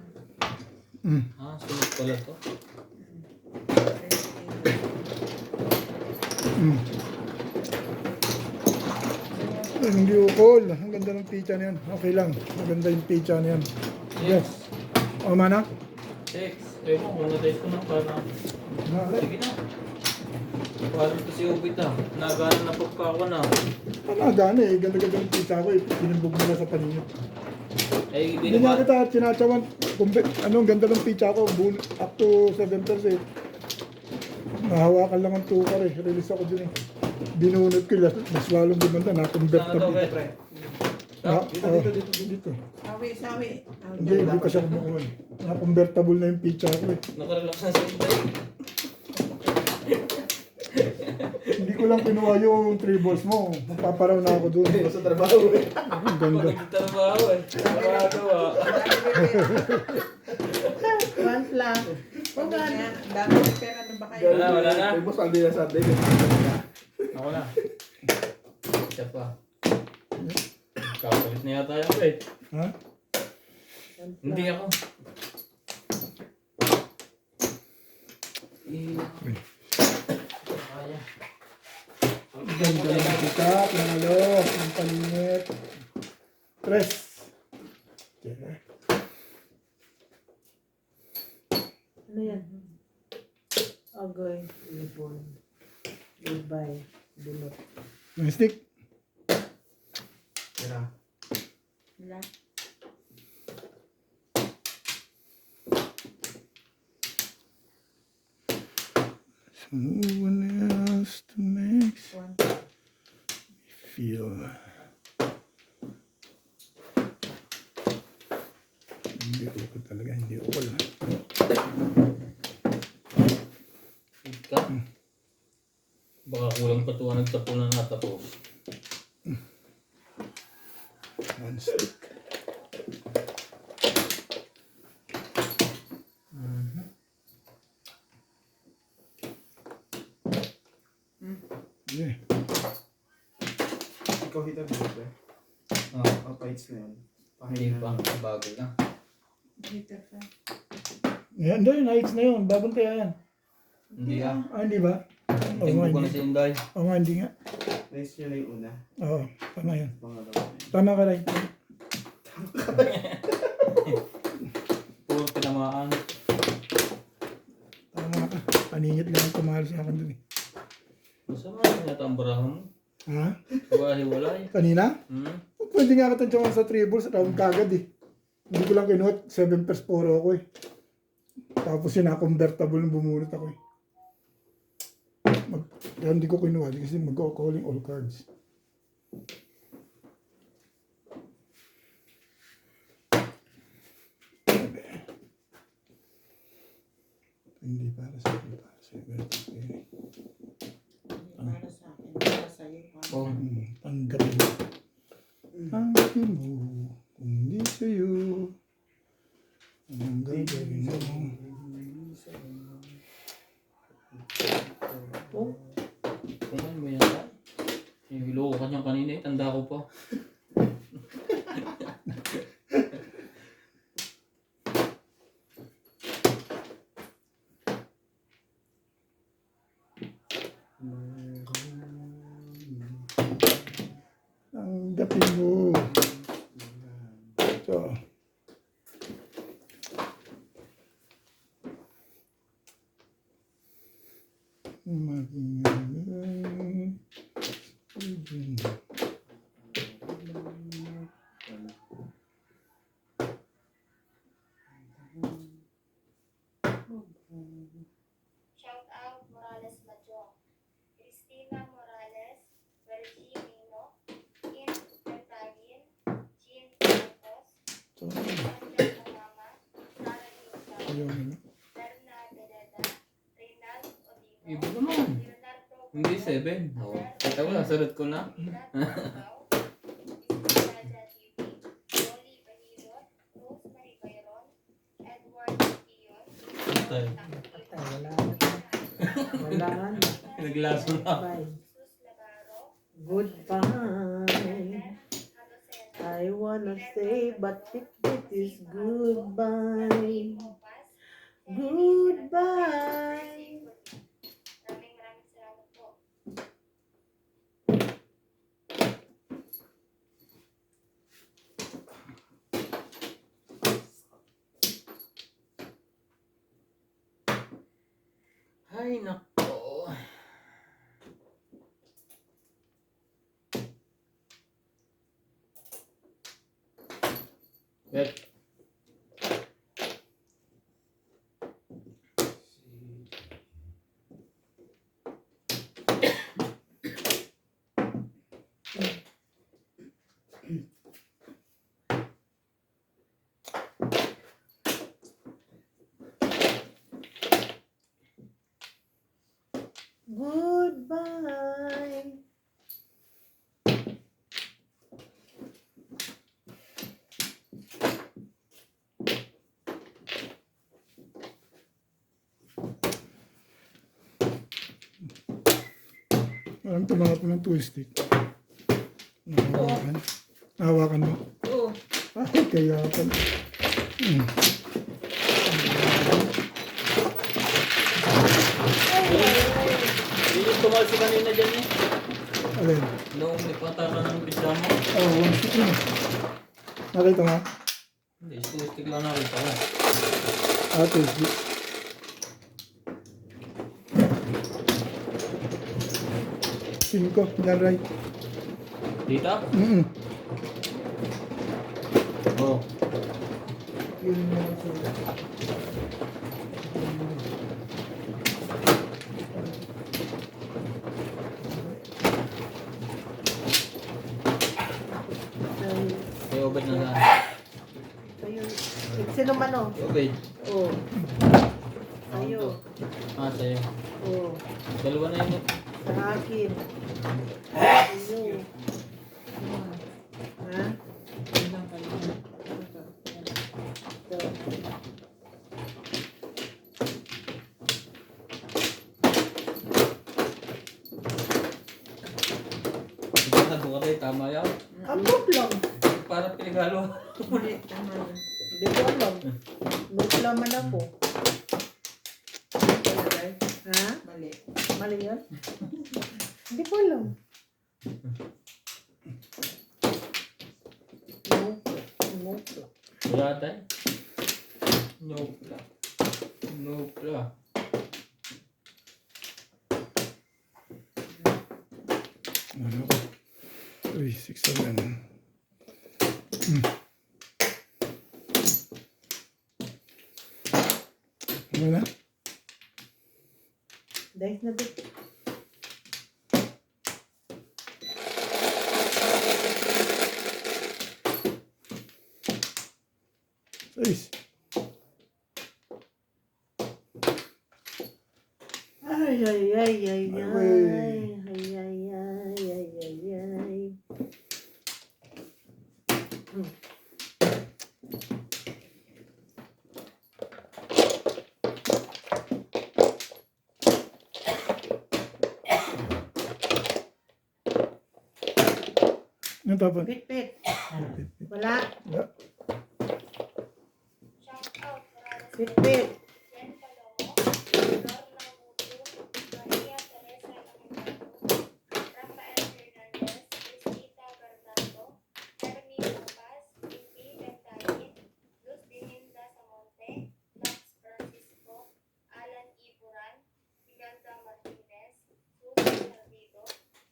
Ah, sunod pala to.
Hindi ukol. Ang ganda ng pizza na yan. Okay lang. Maganda yung pizza na yan. Yes. O, mana?
6. Ewan ko, na-taste ko na para. Sige na. Paano ito si Ubit ah? Nagana na pagka ako na.
Gana eh. Ganda-ganda ng pizza ko eh. Pinambog nila sa paninit.
Ay,
Hindi nga kita sinatsawan. Ang ganda ng pizza ko. Up to 7%. Nahawakan lang ang tukar eh. Release ako dun eh. Binunod ko. Mas lalong gumanda. Na-convert
Saan to,
na.
Pre?
Dito.
Sawi.
Hindi kasi ako kumuha eh. Na-convertible na yung pizza ko eh.
Nakarelax na sa Inday.
Hindi ko lang kinuha yung 3 balls mo. Magpaparaw na ako doon.
Sa trabaho eh.
Ang ganda.
Pag-trabaho eh. Trabaho ah.
One lang.
Sabi niya, dami ng pera na ba kayo?
Wala na.
May boss, Sunday na Sunday.
Ako na. Isa pa. Kakalit na yata yan eh.
Ha?
Hindi ako. Kaya.
Ang ganda ng pizza. Pinalo. Ang palinit. Tres. Okay.
Ano yan? Agoy. Libon. Goodbye. Bulot.
Yung stick.
Tira.
Wala.
No one else to make
One.
me feel. Hindi ko talaga. Hindi ko wala.
Ika. Baka kulang pa 200 tapunan na tapos.
One stick. Yeah.
Ikaw hita dito eh.
Ah,
Papaits na yun.
hindi pa. Bago na.
Dito ka.
Yan, hindi. Nights na yun. Bagong kaya yan.
Hindi ah.
Hindi ba? Oo nga,
Tingnan ko na
hindi.
si Inday.
Oo nga, hindi nga.
Nice nyo na yung una.
Oo, tama yan.
Pangalawa.
Tama ka, Ray.
Puro tinamaan.
Tama ka. Paningit lang ang tumahal sa akin dun eh.
Masama yung natambrahan.
Ha?
Hiwa-hiwalay.
Kanina?
Hmm?
Pwede nga kita dyan sa 3 balls, round kagad eh. Hindi ko lang kinuha, 7 pers poro ako eh. Tapos yun, convertible yung bumunot ako eh. Kaya hindi ko kinuha kasi mag-calling all cards. Hindi para sa akin, para sa iba.
Para sa akin, para sa'yo.
Oh.
Tanggapin mo. Tanggapin mo. Kung di sa'yo. Anong gagawin mo?
Oh. Kailan mo yan ba? Niloko ka niyan kanina eh. Tanda ko pa.
Tanggapin mo. So.
Shout out Morales Majong, Cristina Morales, Virgie Mino, Kim Bertagin, Jean Marcos, Angel Mama, Sara Lisa,
Ayun.
Berna Beleda, Reynald Odino,
Iba naman.
Leonardo
Hindi 7. Oh. Kita ko na, sarot ko na.
Tabao, Isabella TV, Dolly Bahirot, Rosemary Bayron, Edward Kiyon,
Patay.
Wala na.
Naglaso na.
Bye.
Jesus Labaro,
Goodbye. I wanna say, but it is goodbye. Goodbye.
Maraming salamat po.
Ay, nako. Bet.
Goodbye.
Parang tumakap ng twisted. Nahawakan. Nahawakan mo.
Oo.
Ay, kaya pala.
Hindi yung tumal si kanina dyan eh.
Alin?
Noong nagpataka ng pijama.
Oo, one stick na. Nakita mo?
Hindi, stick lang nakita ko.
Twisted. Cinco, yan right.
Dito? Oo.
Yun yung sila.
Kaya ubad na lang.
Sa'yo. Sino man o?
Ubad.
Oo. Sa'yo.
Ah, sa'yo.
Oo.
Dalawa na yun eh.
Sa akin. Sa'yo. Ha?
Ilang kayo.
So,
Sigurado ka tayo, tama yan.
abot lang.
Para pinagalo.
Muli, tama yun.
Hindi ko alam. Naglaman ako.
Pala, guys.
Ha?
Mali.
Mali yan? Hindi ko alam. Nope.
Wala tayo. Nope lang. Nope lang.
Ano ko? 3, 6, 7. Ano na?
Dice na bit.
Guys,
Ay, ay, ay, ay, ay.
Ay,
Ay, ay, ay, ay, ay, ay.
ano tapon?
Pit. Wala.
Wala.
Shout out Morales
Pit.
Jen Palomo, Lorna Mutu, Maria Teresa Lamentado, Rafael Hernandez, Cristita Bernardo, Hermie Lucas, Vicky Gagdayin, Luz Dininda Samonte, Max Francisco, Alan Iburan, Imelda Martinez, Susan Sardido,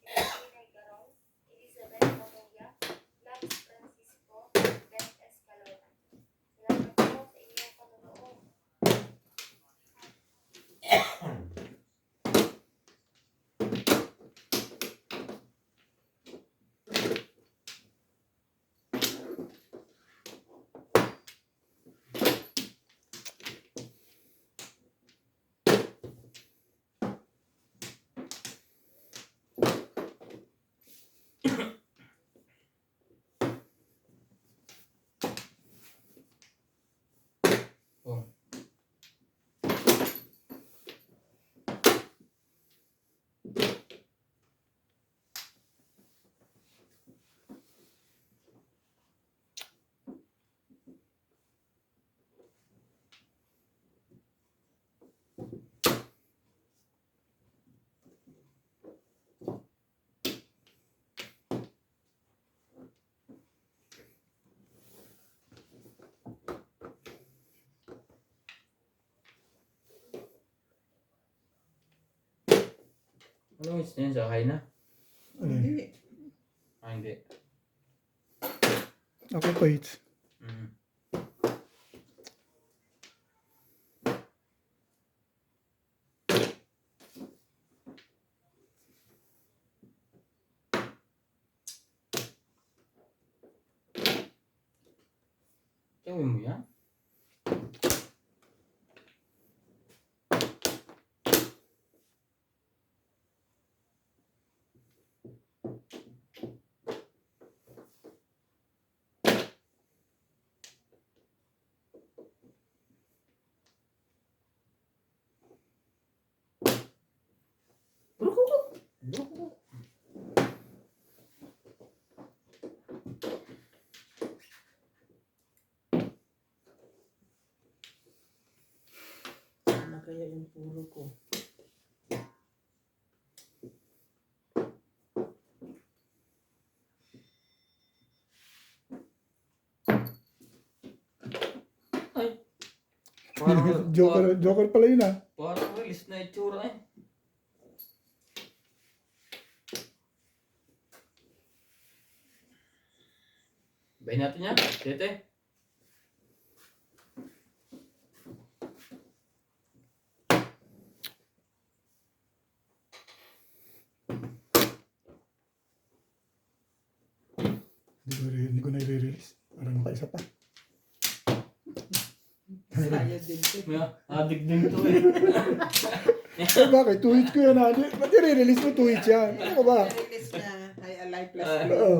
Cristina Garon, Elizabeth Monoya, Max Francisco, Beth Escalona. Salamat po sa inyong panonood.
Oh. Ano yung yun sa kain na?
Ano yun?
Hindi.
Ah, hindi.
Ako pa hits.
Mm. Gawin mo yan?
Ano kaya yung puro ko?
Parang,
Joker pala yun ah.
parang release na itsura eh. Bayin natin yan, tete.
Hindi ko na i-release. Para makaisa pa.
Sayad din ko.
May adik din to eh.
Eh bakit? 2 hits ko yan ah. Ba't i-release mo 2 hits yan? Ano ka ba?
Release niya, High Alive Plus
Ah.
Blue.
Oo.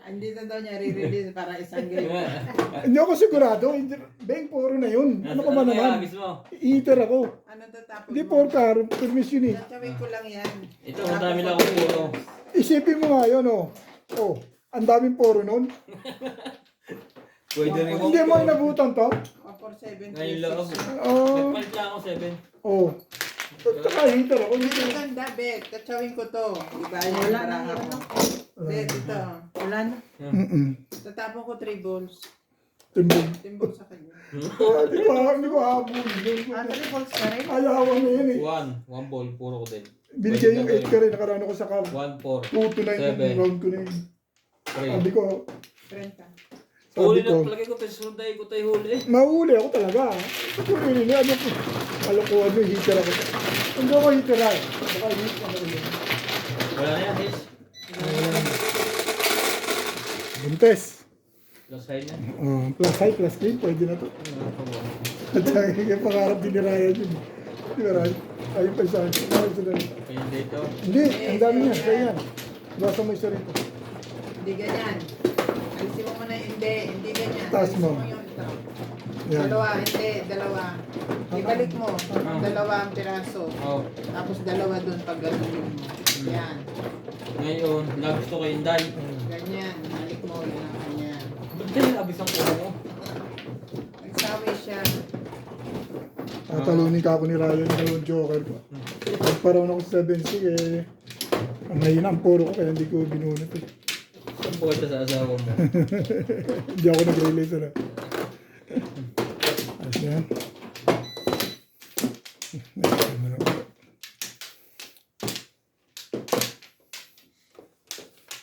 Andito daw niya re-release para isang game.
Hindi ako sigurado. Beng, puro na yun. Ano ka ba naman?
Agis mo.
Eater ako.
Ano tatapos
Hindi, puro ka. Permis yun eh.
Tatawin ko lang yan.
Ito, madami lang ako puro.
Isipin mo nga yun oh. Oh, ang daming poro nun.
Pwede rin
Hindi mo inabutan to?
4, 7, 3,
Ngayon lang ako.
6.
Oh,
Nagpalit lang ako 7.
oh. Saka hitter ako.
Ang
Hitter.
ganda, Bet. Tatsawin ko to. Diba yung
Wala na
baraha
yan,
ko?
ano?
Bet, ito.
Wala na.
Tatapon ko 3 balls.
Timbog.
Timbog sa kanya.
Hindi ko habol.
Three balls ka rin.
Ayawan na yun eh.
One ball, puro ko din.
Binigay yung 8 ka rin. Nakaraan ako sa cam.
1, 4,
2 to 9 yung
7,
round ko na yun.
3.
Sabi ko,
30.
Huli
sabi ko,
na palagi ko tayo sunday ko tayo huli.
mahuli ako talaga. Huli nila. Ano ko? Kalokohan yung hitter ako. Hindi ako hitter ay. Baka hit ano ko yun.
Wala na yan, Hish.
Buntes.
Plus high na.
Plus high, plus clean. Pwede na to. At yung pangarap din ni Ryan yun. Di ba Ryan? Ayun pa isa.
Kaya dito.
Hindi, ang dami niya. Kaya yan. Basta mo isa rito.
Hindi ganyan. Alisin mo muna yung hindi. Hindi ganyan.
Taas
Alisin
mo.
yung ito.
Yan.
Dalawa, hindi. Dalawa. Ibalik mo. Dalawa ang piraso.
Oh.
Tapos dalawa doon pag gano'n mo. Yan.
Ngayon, nagusto ko yung Inday.
Ganyan. Balik mo. Yan ang kanya.
Ba't kaya abis ang puro mo?
Nagsawi siya.
Tatalunin ka ako ni Ryan yung joker ko. Nagparoon ako sa 7C eh. Ang mahina ang puro ko kaya hindi ko binunot eh.
Saan po kita sa asawa mo?
Hindi ako nag-release na. Ayos na yan.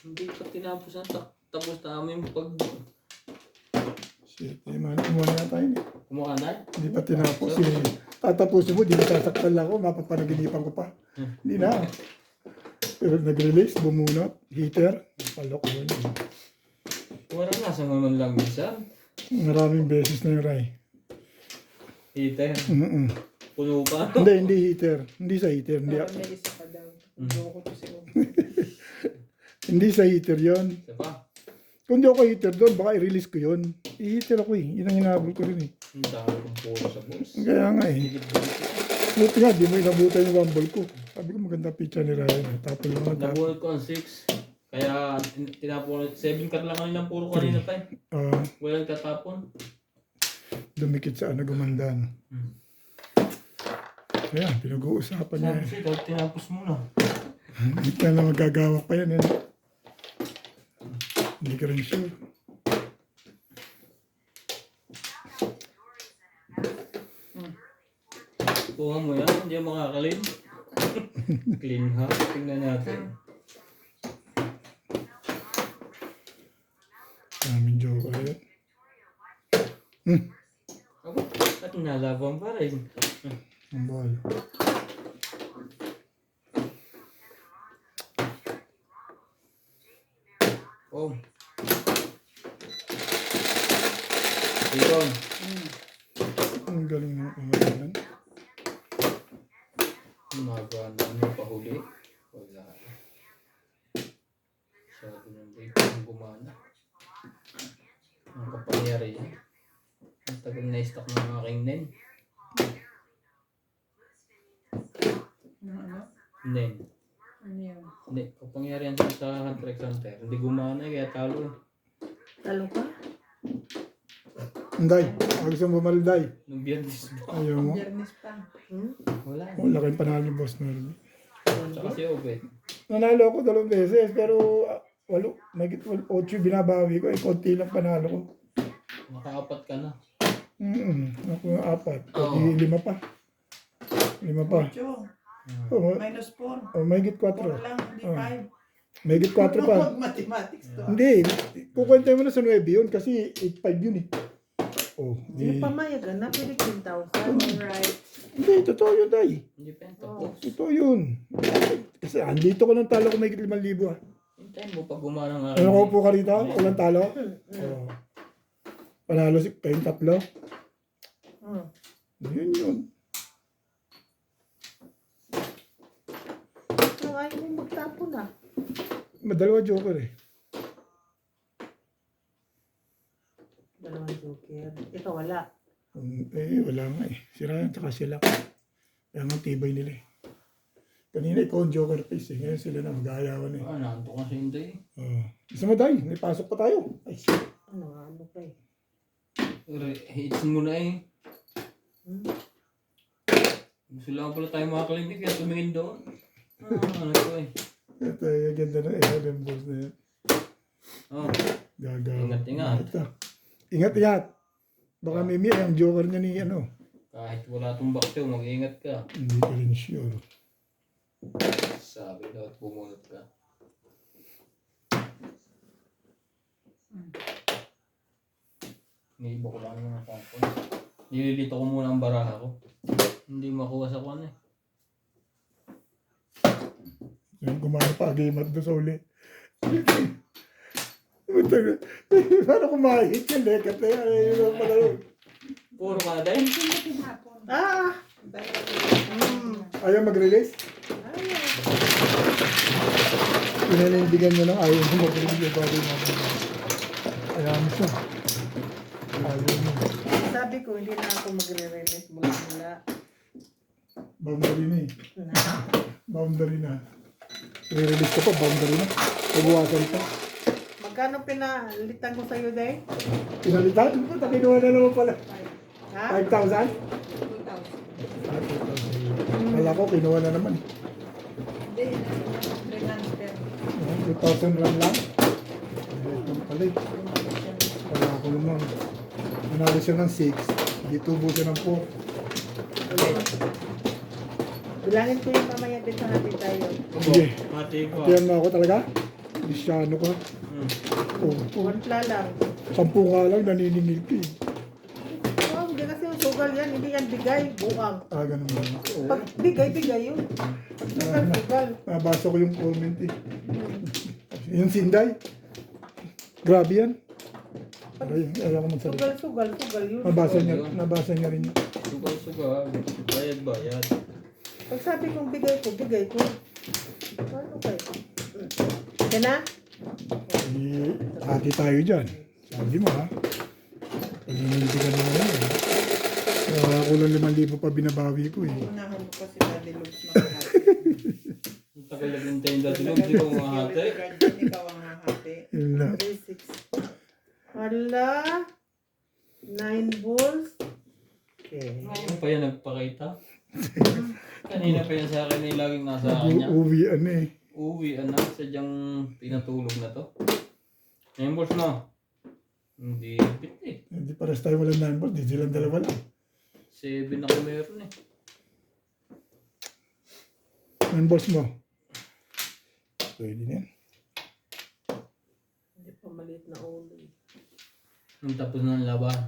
Hindi pa tinapos ang tapos namin pag
Shit, eh man, kumuha na tayo eh.
kumuha na.
Hindi pa tinapos eh. Tatapusin mo, di mo sasaktan lang ako, mapapanaginipan ko pa. Hindi na. Pero nag-release, bumunot, heater, palok yun.
Wala nga sa naman lang minsan.
Maraming beses na yung Ray.
Heater. Puno pa.
Hindi heater. Hindi sa heater. Hindi,
Parang may isa pa daw. Loko to si Obi.
hindi sa heater yon.
Isa pa.
Kung di ako heater doon, baka i-release ko yun. I-heater ako eh. Yun ang hinahabol ko rin eh.
Ang dami kong puro sa boss.
Kaya nga eh. Buti nga, di mo inabutan yung one ball ko. Sabi ko maganda picture ni Ryan. Eh. Tapos lang ang tapos.
Nabunod ko ang 6. Kaya tinapon 7 cut lang kanina puro kanina pa eh. Walang tatapon.
Dumikit sa ano, gumanda. No? Kaya, pinag-uusapan niya
Sabi
eh.
siya, dapat tinapos muna.
Hindi ka na magagawa pa yan eh. Hindi ka rin sure.
Kuha mo yan, hindi yan makakalin. Clean ha, tingnan natin.
Daming joke ayun.
Ako, at nalaban pa rin.
Ang ball.
Oh. Iyon.
Ang galing ng kumalaman.
Magana ano pa huli? Wala. Sabi ng break ang gumana. Ang kapangyari yan. Ang tagal na stock ng aking nen.
Ano?
Nen.
Ano yun?
Hindi, kapangyarihan siya sa Hunter x Hunter. Hindi gumana kaya talo.
Talo ka?
Anday, gusto mo bumalday.
Nung biyernes ba?
Ayaw mo.
Biyernes pa.
Wala.
Wala kayong panalo, boss Norby.
Tsaka si Obed.
Nanalo ako 2 beses, pero 8 binabawi ko. Eh, konti lang panalo ko.
Nakaapat ka na.
Ako 4.
Oo.
Pati 5 pa. 5 pa.
Ocho.
Oh,
Minus 4.
may git 4.
4 lang, hindi
Oh.
5.
May git 4 pa.
Mathematics to.
Hindi, kukwenta mo na sa 9 yun kasi 8-5 yun eh. Oh,
Hindi
di.
pamayagan na, pwede 10,000.
Alright.
Hindi, totoo yun, Day.
Hindi pa yung tapos.
Totoo yun. Kasi andito ko ng talo ko may 5,000 ah.
Hintayin mo pag gumana ng aking
Ano ko
nen.
po ka rito? Walang talo? Oh. Panalo kayong 3. Yun.
Nung ayaw mo magtapon ah.
Madalawa joker eh.
Dalawang joker. Ikaw wala.
Wala nga eh. Sira yan, tsaka sila. Kaya nga tibay nila eh. Kanina ikaw ang joker face eh. Ngayon sila na mag-aayawan eh.
Naanto ka sa hindi.
Gusto mo, Day? May pasok pa tayo. Ay, shit.
Ano pa eh.
Hits mo na eh. Gusto lang pala tayo makakalimbik kaya tumingin doon. Ano ko eh.
Ito, yung ganda na eh. Yung boss na yan.
Oh,
Gagawa.
Ingat, ingat.
Ito. Ingat, ingat. Baka may miya, ang joker niya ni ano.
kahit wala tumbak siya, mag-ingat ka.
Hindi ka rin sure.
Sabi daw at bumunot ka. Niiba ko lang yung phone. Nililito ko muna ang baraha ko. Hindi makuha sa kwan eh.
Yung gumana pa, game at doon sa uli. Paano kumahit yan, lekat na yan. Ayun lang pala yun.
Puro ka na dahil.
Hapon.
Ah!
Ayaw mag-release? Pinanindigan niya ng ayaw mo mag-release yung bagay natin. Ayaw mo siya. Ayaw mo.
Sabi ko, hindi na ako magre-release mula-mula.
Boundary na eh. Boundary na. Re-release ko pa, boundary na. Pagwasan pa.
Magkano pinalitan ko sa'yo, Day?
Pinalitan? Puta, kinuha na naman pala.
Ha?
5,000?
2,000.
Ah, 2,000. Kala ko, kinuha na naman.
Hindi, transfer.
2,000 rand lang. Ito pala eh. Kala ko naman. Manalo siya ng 6. Hindi tubo siya ng 4.
Bilangin ko yung mamaya din sa hati tayo.
Sige.
Mati ko.
Kaya mo ako talaga? Kristyano ka. Oh,
Wala lang.
10 ka lang, naniningil ka eh.
Oh, hindi kasi yung sugal yan. Hindi yan bigay. Buang.
Ah, ganun ba? Oo.
Pag bigay yun. Pag sugal.
Nabasa ko yung comment eh. Yung Sinday. Grabe yan. Ayaw ko magsalita.
Sugal yun.
Nabasa niya rin yun.
Sugal. Bayad.
Pag sabi kong bigay ko. Ano kayo? Yan na?
Eh, hati tayo dyan. Sabi mo ha. Pag-inindigan mo na yun. Kaya ko lang 5,000 pa binabawi ko eh.
Unahan mo kasi Daddy Lubs makahati.
Ang tagal naghintay yung dati lang, hindi ko mahati.
Ikaw ang hahati.
Yun lang.
3, 6. Hala. 9 balls. Okay.
Ngayon pa yan nagpakita. Kanina pa yan sa akin eh, laging nasa kanya.
Uwi ano eh.
Uwi, sadyang pinatulog na to. Ngayon boss mo. Hindi bit eh.
Hindi pares tayo walang number. Di silang dalawa lang.
7 ako meron eh.
Ang boss mo. Pwede na yan.
Hindi pa maliit na ulo.
Nung tapos ng laban.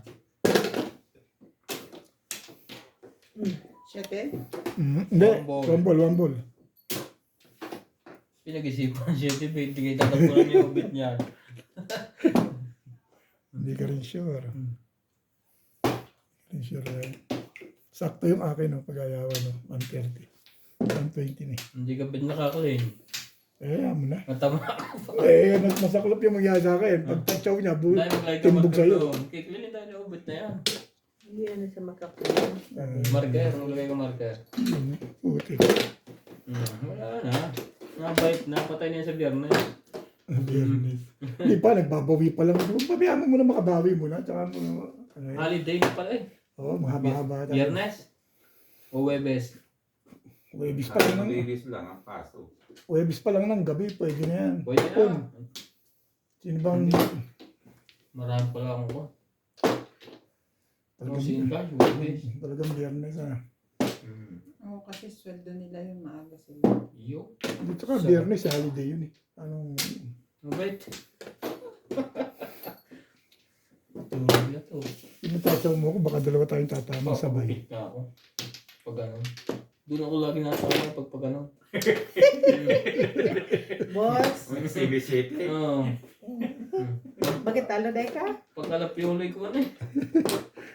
7?
Hindi.
One ball.
One ball.
Pinag-isipan siya, hindi kayo tatapunan yung ubit niya.
Hindi ka rin sure. Hindi sure yan. Sakto yung akin, no? Pag-ayawan, no? 130. 120 na eh.
Hindi ka bit nakakain.
Ayaw mo na.
Matama ako.
Masaklap yung mangyari sa akin. Pag touchaw niya,
Dahil mag-like ka
timbog sa'yo.
Kiklinin tayo ng ubit na yan.
Hindi ano siya makakuha.
Marker, maglagay ka marker.
Puti.
Wala na. Nabait na, patay na yan sa biyernes.
Biyernes. Hindi pa, nagbabawi pa lang. Pabayaan mo muna makabawi muna. Tsaka mo, ano yun?
Holiday na pala eh.
Oo, mahaba-haba.
Biyernes o Webes.
Webis pa lang.
Malinis lang ang paso.
Webis pa lang ng gabi. Pwede na yan.
Pwede
Kung,
na.
sino bang...
Marami pala akong ko.
Talagang,
Sinka, Webes.
talagang biyernes ah.
Oo, kasi sweldo nila yung maaga sila.
Yo.
Dito ka, biyernes, holiday yun eh. Anong...
Mabait. Tulog na to.
Yung tatsaw mo ko, baka dalawa tayong tatama sabay.
Papakupit na ako. Pag ano. Doon ako lagi nasa pag ano.
Boss,
May CB7.
Oo.
bakit talo day ka?
Pagkalap yung uloy ko ano eh.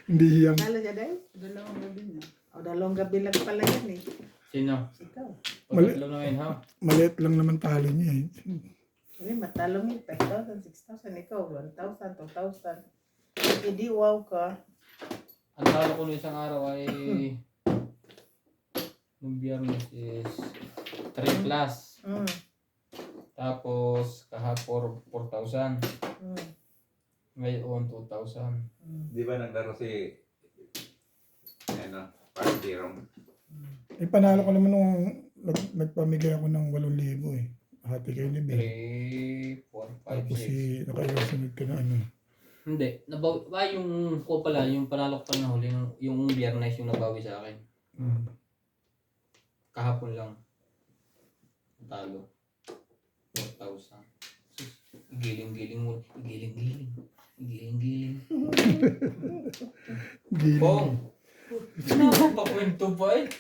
Hindi hiyang.
Talo siya day?
Dalawang gabi na.
O, dalawang gabi lang pala yan eh.
Sino?
Ikaw.
Pagkatlo na ngayon ha.
Maliit lang naman tali niya eh.
Hindi, matalo mo 5,000, 6,000. Ikaw, 1,000, 2,000. Hindi, wow ka.
Ang talo ko nung isang araw ay nung biyernes is 3 plus. Tapos kahapon 4,000. Ngayon 2,000.
Di ba naglaro si ano, Pardirong?
Eh, panalo ko naman nung nagpamigay ako ng 8,000 eh. Hati kayo ni Ben.
3, 4, 5,
Tapos
6.
si nakaiwasunod ka na ano.
Hindi. Yung ko pala, yung panalo ko pala na huli, yung biyernes yung nabawi sa akin.
Mm.
Kahapon lang. Talo. 4,000. Giling-giling mo. Giling-giling. Giling-giling.
Giling.
Pong! Nakakapakwento pa eh.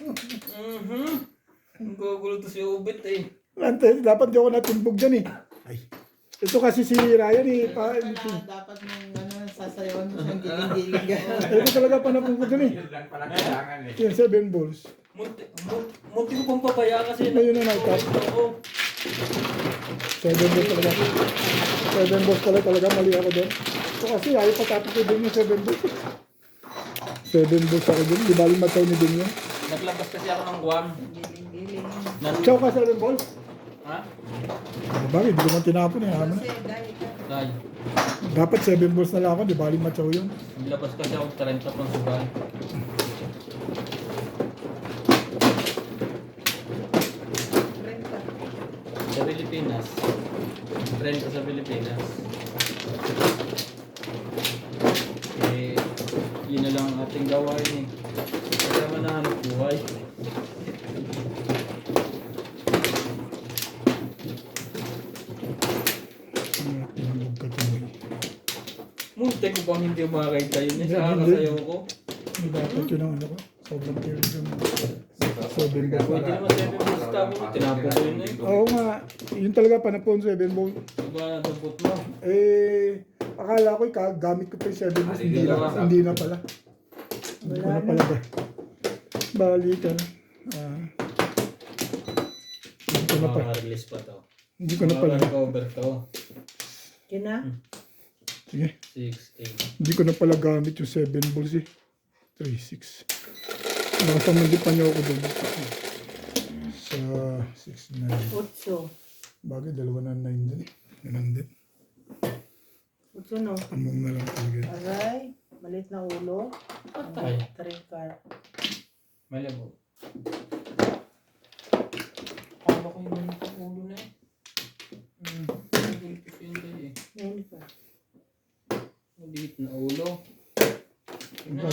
Ang gugulo to si Ubit eh.
Antes, dapat di ako natumbog dyan eh. Ay. Ito kasi si Ryan eh.
Dapat mong sasayawan mo siyang giling-giling gano'n.
Ito talaga pa napumbog dyan eh.
Yun lang pala kailangan eh.
Yung 7 balls.
Munti ko pang papaya kasi
Ito yun ang nagtap.
ako.
7 balls talaga. 7 balls talaga mali ako doon. So kasi ayaw patapos ko din yung 7 balls. 7 balls ako din. Di bali mataw ni din yun.
Naglabas kasi ako ng guwam.
Giling-giling.
Nan-
Ka 7 balls?
Ha?
Bakit? Hindi ko man tinapon eh. Ano?
Kasi dahil ka.
Dahil.
Dapat 7 balls na lang ako. Di bali mataw yun.
Naglabas kasi ako 30 pang sugal.
Renta.
Sa Pilipinas. Trend ko sa Pilipinas. Eh, yun na lang ang ating gawain eh. Kaya man nahanap buhay.
Tinambog ka tuloy.
Munti ko bang hindi makakita yun eh.
Hindi,
Sa
hindi.
kasayaw ko.
Hindi dapat yun ang ano ko. Sobrang clear yun. 7
Pwede
balls.
naman 7 minutes tapos tinapon ko yun eh.
Oo nga. Yun talaga panapon 7 balls.
Diba natapot mo?
Eh, akala ko gamit ko pa yung 7 balls. Hindi na pala. Hindi ko na pala ba. Balikan. Hindi ko na pala.
Release pa to.
Hindi ko na pala.
Cover to.
Yun na.
Sige.
6, 8.
Hindi ko na pala gamit yung 7 balls eh. 3, 6. Nakasamandi pa niyo ako doon. Sa 6, 9.
Utso.
Bagay, 2 na 9 din. Ganun din.
Utso no.
Among na lang talaga.
Aray. Malit na ulo.
Patay.
Trikar.
May labo. Akala ko yung mga ulo na eh. Nagulipis yun tayo eh.
Ngayon pa.
Maliit na ulo. Yun na.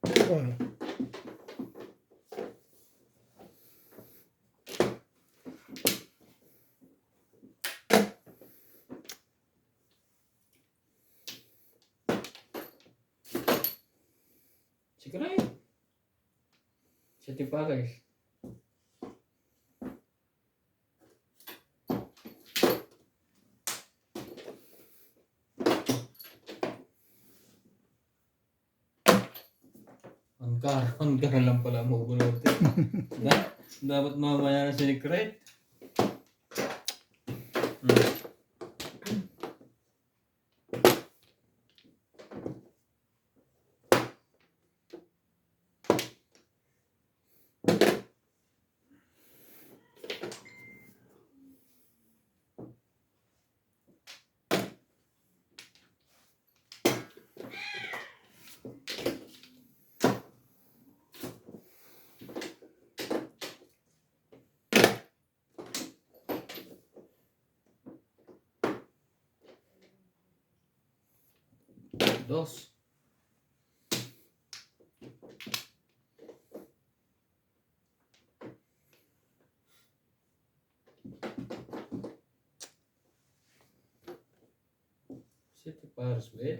Ikaw. Ah,
Siguro eh. Sa Tipares. On ka na lang pala mabubunutin. Dapat mamaya na si Secret. Dos. Si Tipares ba eh?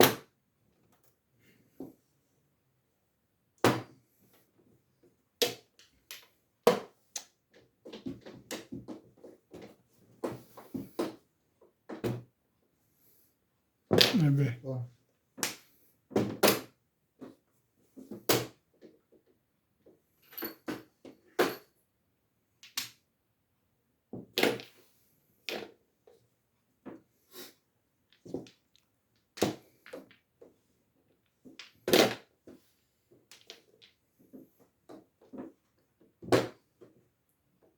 Ebe.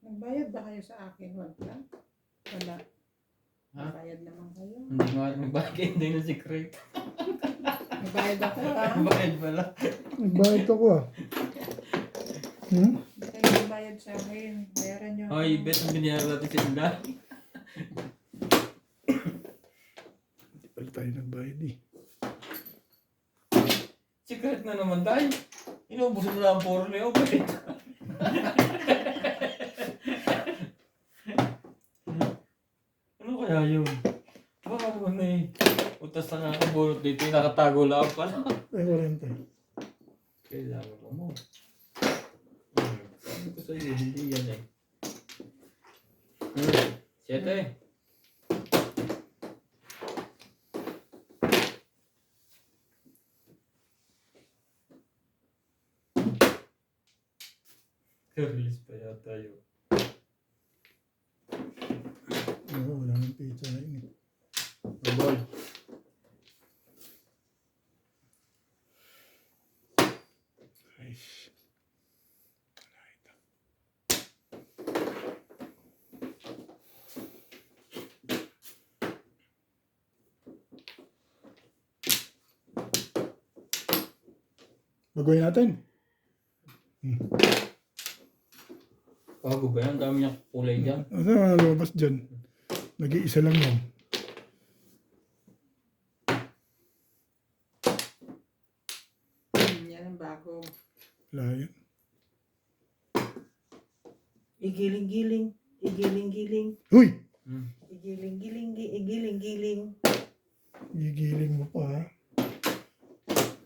Nagbayad ba kayo sa akin? Wala. Wala.
Ha?
Bayad naman kayo.
Hindi nga rin nagbagay, hindi na Secret.
Nabayad ako ka.
Bakit pala?
Nagbayad ako ah. Hmm?
Hindi kayo nabayad sa akin. Bayaran nyo.
Ay, bet ang binayaran natin sa Inday.
Hindi pala tayo nagbayad eh.
Secret na naman tayo. Inubos mo na ang puro ni Obet. Ano kaya yun? Baka naman eh. Utas na nga ang bunot dito. Yung nakatago lang pala.
Ay, 40.
Kailangan mo. Sabi ko sa'yo, hindi yan eh. 7. Release pa yata yun.
Oo, wala nang pizza na yun eh.
Boy.
Ayos. Bagoy natin.
Bago ba yan? Ang dami niyang kulay dyan.
Ano na lumabas dyan? Nag-iisa lang yan.
Yan ang bago.
Wala yan.
Igiling-giling. Igiling-giling.
Uy!
Igiling-giling. Igiling-giling.
Gigiling mo pa ha.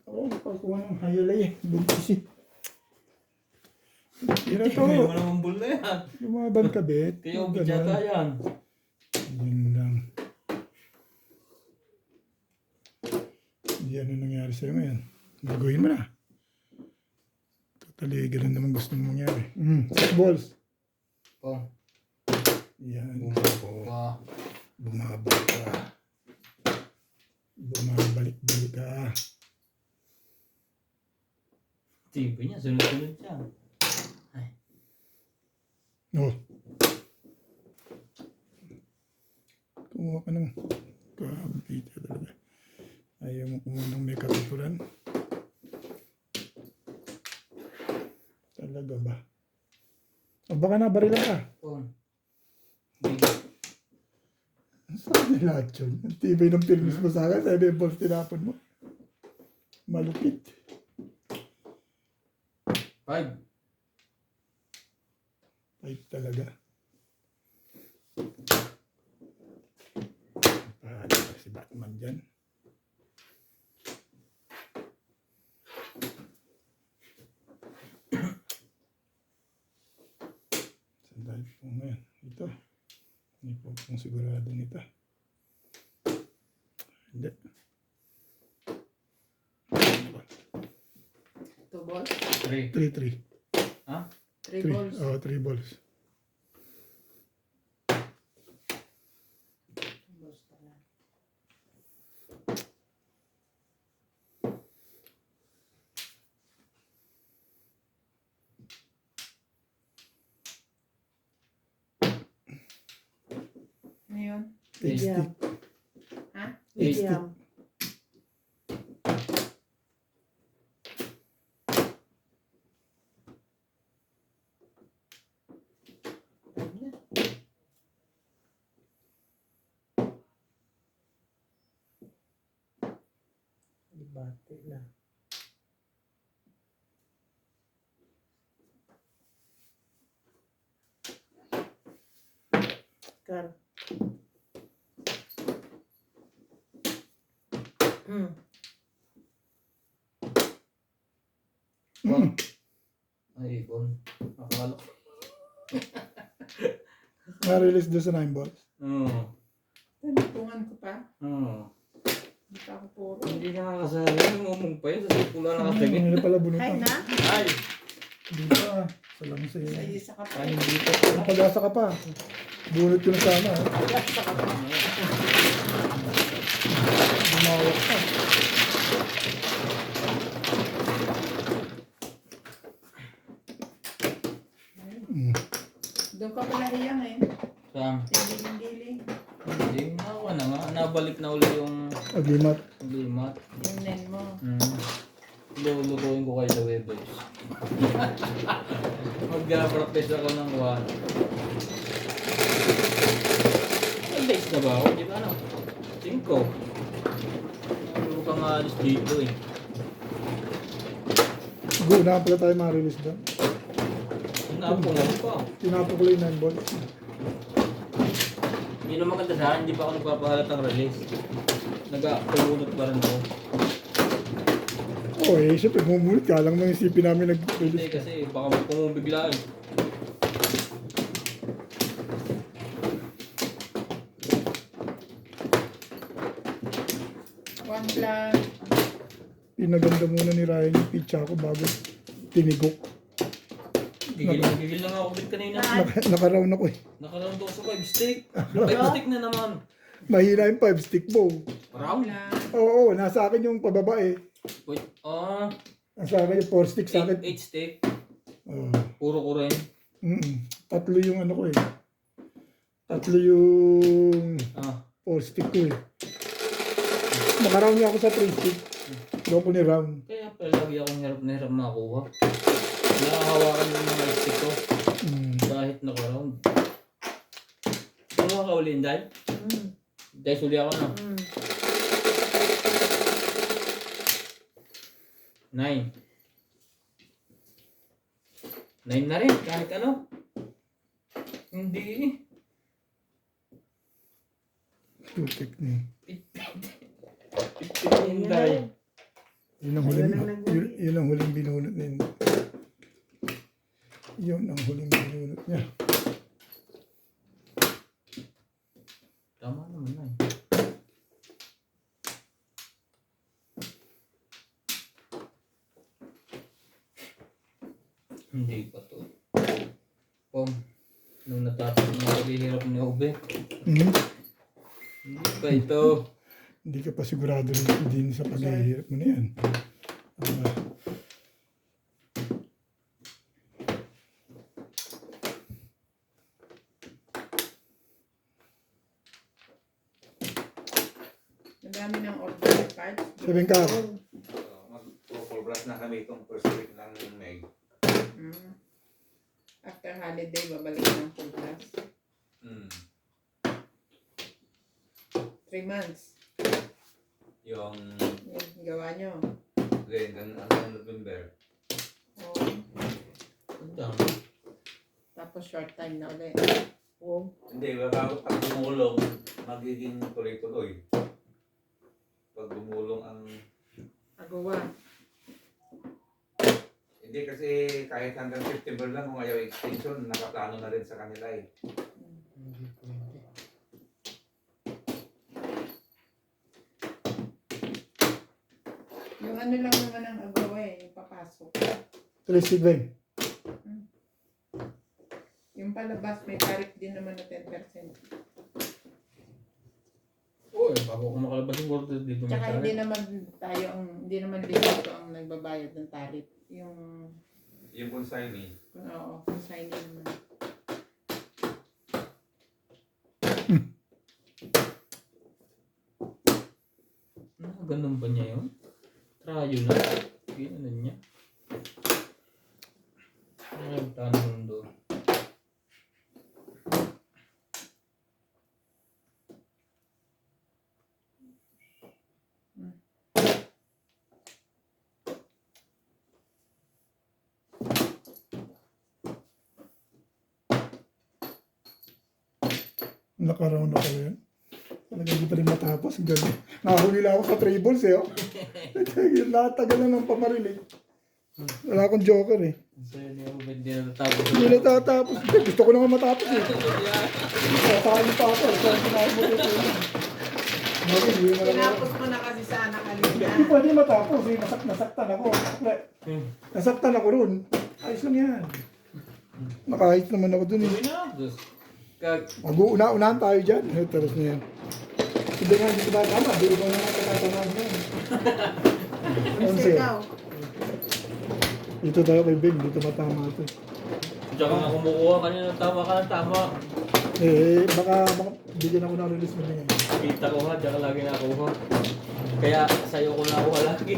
Ako, pagkuha ng hayalay eh. Buntis eh. Tira to.
Hindi mo naman bul na yan.
Lumaban ka, Bet.
Kaya Obet yata yan.
Yun lang. Hindi ano nangyari sa'yo ngayon. Baguhin mo na. Totally, ganun naman gusto mong mangyari. 6 balls.
Oh.
Yan.
Wow.
Bumabalik ka. Bumabalik-balik ka.
TV niya, sunod-sunod siya.
Oh. Kumuha ka ng computer talaga. Ayaw mo kumuha ng may katuturan. Talaga ba? O baka nabarilan ka.
Oh.
Saan lahat yun? Ang tibay ng films mo sa akin, 7 balls tinapon mo. Malupit.
5.
5 talaga. Paano ba si Batman dyan? Sandali po ngayon. Ito. Hindi po kung sigurado nito. Hindi.
2 balls?
3.
3-3.
Ha?
3 balls.
Oh, 3 balls.
2 balls pala. Ano yun?
Medium.
Ha?
Medium.
Ano?
Dibate na. Kar.
Ay, ibon. Akala ko.
Na-release doon sa 9 balls.
Oo.
Tanitungan ko pa.
Oo.
Hindi pa ako puro.
Hindi nakakasali. Ngumong pa yun. Sa pula nakatagin.
Hindi pala
Ay
bunutan.
na.
Ay!
Hindi pa. Salang
Sa
sa'yo.
isa ka pa.
Ay, hindi pa.
Ang pag-asa ka pa. Bunot ko na sana. Ha? Bumawak ka.
Doon ka pala hiyang eh.
Saan?
Giling-giling.
Hindi. Nakuha na nga. Nabalik na uli yung
Aglimat.
limat.
Yung nen mo.
Lulutuin ko kayo sa Webes. Mag-practice ako ng 1. Ang days na ba ako? Di ba ano? 5. Ano kang alis dito eh.
Go, na pala tayo ma-release doon.
Napungan pa.
Tinapok ko lang yung 9 volts.
Hindi naman maganda sa akin, hindi pa ako nagpapahalatang release. Nag-pulunod pa rin ako.
Oh, eh, syempre, bumulit ka lang nang isipin namin
Hindi
nag-release.
kasi baka pumubigla eh.
One plan.
Pinaganda muna ni Ryan yung pizza ko bago tinigok.
Gigil lang ako ulit kanina.
Nakaround ako eh.
Nakaround ako sa 5 stick. 5 stick na naman.
Mahina yung 5 stick bow.
Round?
Plan.
Oo, nasa akin yung pababa eh.
Wait,
Nasa akin yung 4 stick sa
8
akin.
stick.
Oo.
Puro ko rin.
Tatlo yung ano ko eh. Tatlo yung 4 stick ko eh. Nakaround niya ako sa 3 stick. Loko ni round.
Kaya pala lagi akong hirap na hirap makakuha. Nakahawakan yung mga stick ko. Kahit naka-round. Ano ka uliin dahil? Dahil suli ako na. 9. 9 na rin, kahit ano. Hindi.
Tutik niya.
Yun dahil.
Yun ang huling binunot niya. Yun ang huling binunot niya.
Tama naman na eh. Hindi pa to. Pom, nung natapos ng paghihirap ni Obe,
Hmm?
hindi pa ito.
Hindi ka pa sigurado rin din sa paghihirap mo na yan.
Madami ng order parts.
7 ka.
Mag-full blast na kami itong first week ng May.
After holiday, babalik ng full class. 3 months.
Yung
Yung gawa nyo.
hanggang November.
Oh.
Ang dami.
Tapos short time na ulit. Oh.
Hindi, bago pag dumulong, magiging tuloy-tuloy. Pag dumulong ang...
Agawa.
Hindi kasi kahit hanggang September lang kung ayaw extension, nakaplano na rin sa kanila eh.
Hindi pwede.
Yung ano lang naman ang agawa eh, yung papasok.
3 stick ba yun?
Yung palabas, may tarif din naman na 10%.
Oo, bago ko makalabas yung order dito.
Tsaka hindi naman tayo hindi naman dito ang nagbabayad ng tarif. Yung,
Yung consignee,
oo, consignee naman.
Ganun ba niya yun? Trayo na. Ano niya? Ano yung tanong doon?
Nakaround ako yun. Talaga hindi pa rin matapos. Galing. Nakahuli lang ako sa tribbles eh. Oh. Natagal na ng pamaril eh. Wala akong joker eh.
So yun yung hindi na natapos.
Hindi natatapos. Gusto ko naman matapos eh. Tatalo pa ako. So, sinabi mo dito yun. Bakit hindi mo lang.
Tinapos mo na kasi sa anak alina.
Hindi pwede matapos eh. Nasaktan ako. Nasaktan ako ron. Ayos lang yan. Nakahit naman ako dun eh.
Uwi na. Diyos.
Mag-uuna-unahan tayo dyan. Taros na yan. Hindi nga, hindi ba tama? Hindi ko naman katatamaan yan.
Kasi ikaw.
Dito tayo kay Ben, dito matama ito.
Tsaka nga kumukuha kanina tama ka ng tama.
Eh, baka bigyan ako ng release mo ngayon.
Kita ko ha, tsaka lagi nakuha. Kaya sa'yo ko nakuha lagi.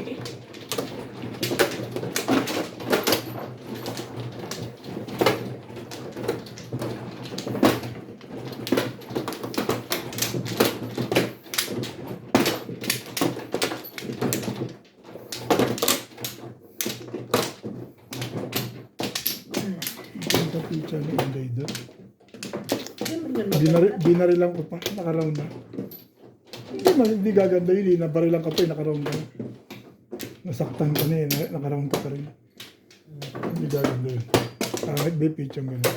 Ganda picture ni Inday doon.
Hindi man yun
Binarilang ko pa, naka-round na. Hindi gaganda yun eh, nabarilang ka pa eh, naka-round na. Nasaktan ka na eh, naka-round ka pa rin. Hindi gaganda yun. Kahit ba picture mo na.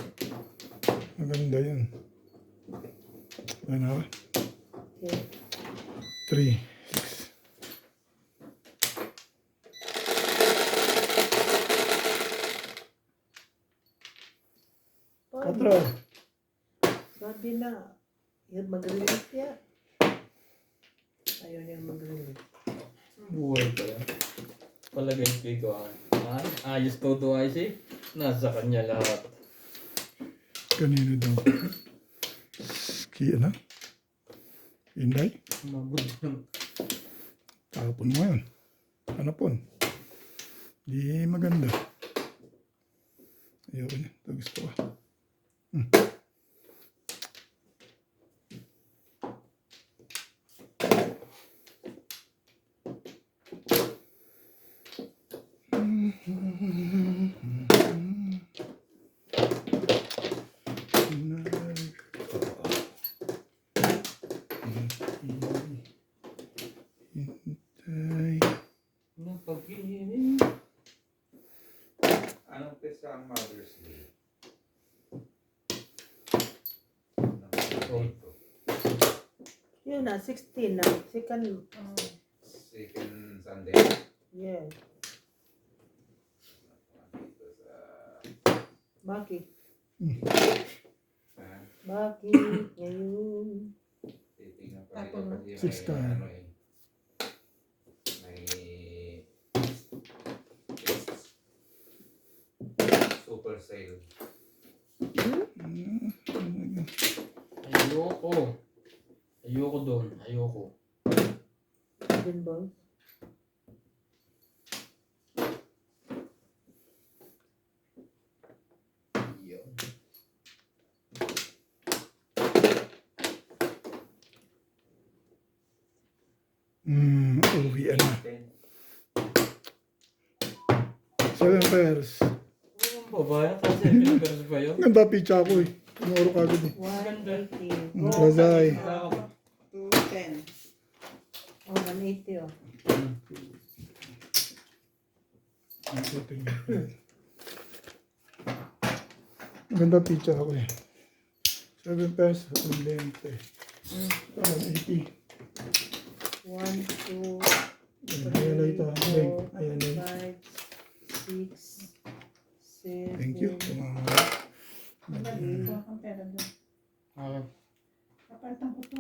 Maganda yun. Ano?
Okay.
3, 6, 4.
Sabi na, yun mag-release niya. Ayaw niya mag-release.
Buhay pa yan. Palagay ko ayos ko to ay si. Nasa kanya lahat.
Kanino daw? Ano? Inday?
Mabuti ng
Tapon mo yun. Ano po? Di maganda. Ayoko niya. Ito gusto ko.
pag-ibig.
Anong pesa ang Mother's Day?
Oh.
Yun na, 16 na. Second,
Second Sunday.
yeah. Bakit?
Ha?
Bakit? Ngayon.
Titingnan pa rin
Tapos,
kasi
six
may
ka.
ano eh. May super sale.
Ayoko doon. Ayoko.
Din ba?
Yun.
Uwi na.
10.
7 pairs.
Ang babae. Kasi pinagkaroon pa yun.
Ganda pizza ko eh. Tumuro ka agad eh.
180.
Razay.
210.
Oh, 180 oh.
Ganda pizza ako eh. 7 pairs. Ang lente. 180.
1, 2,
Ayan na ito.
4,
Ayan na.
5, 6, 7.
Thank you. Tumama.
Wala, ito ang pera doon.
Okay.
Kapalitan ko to.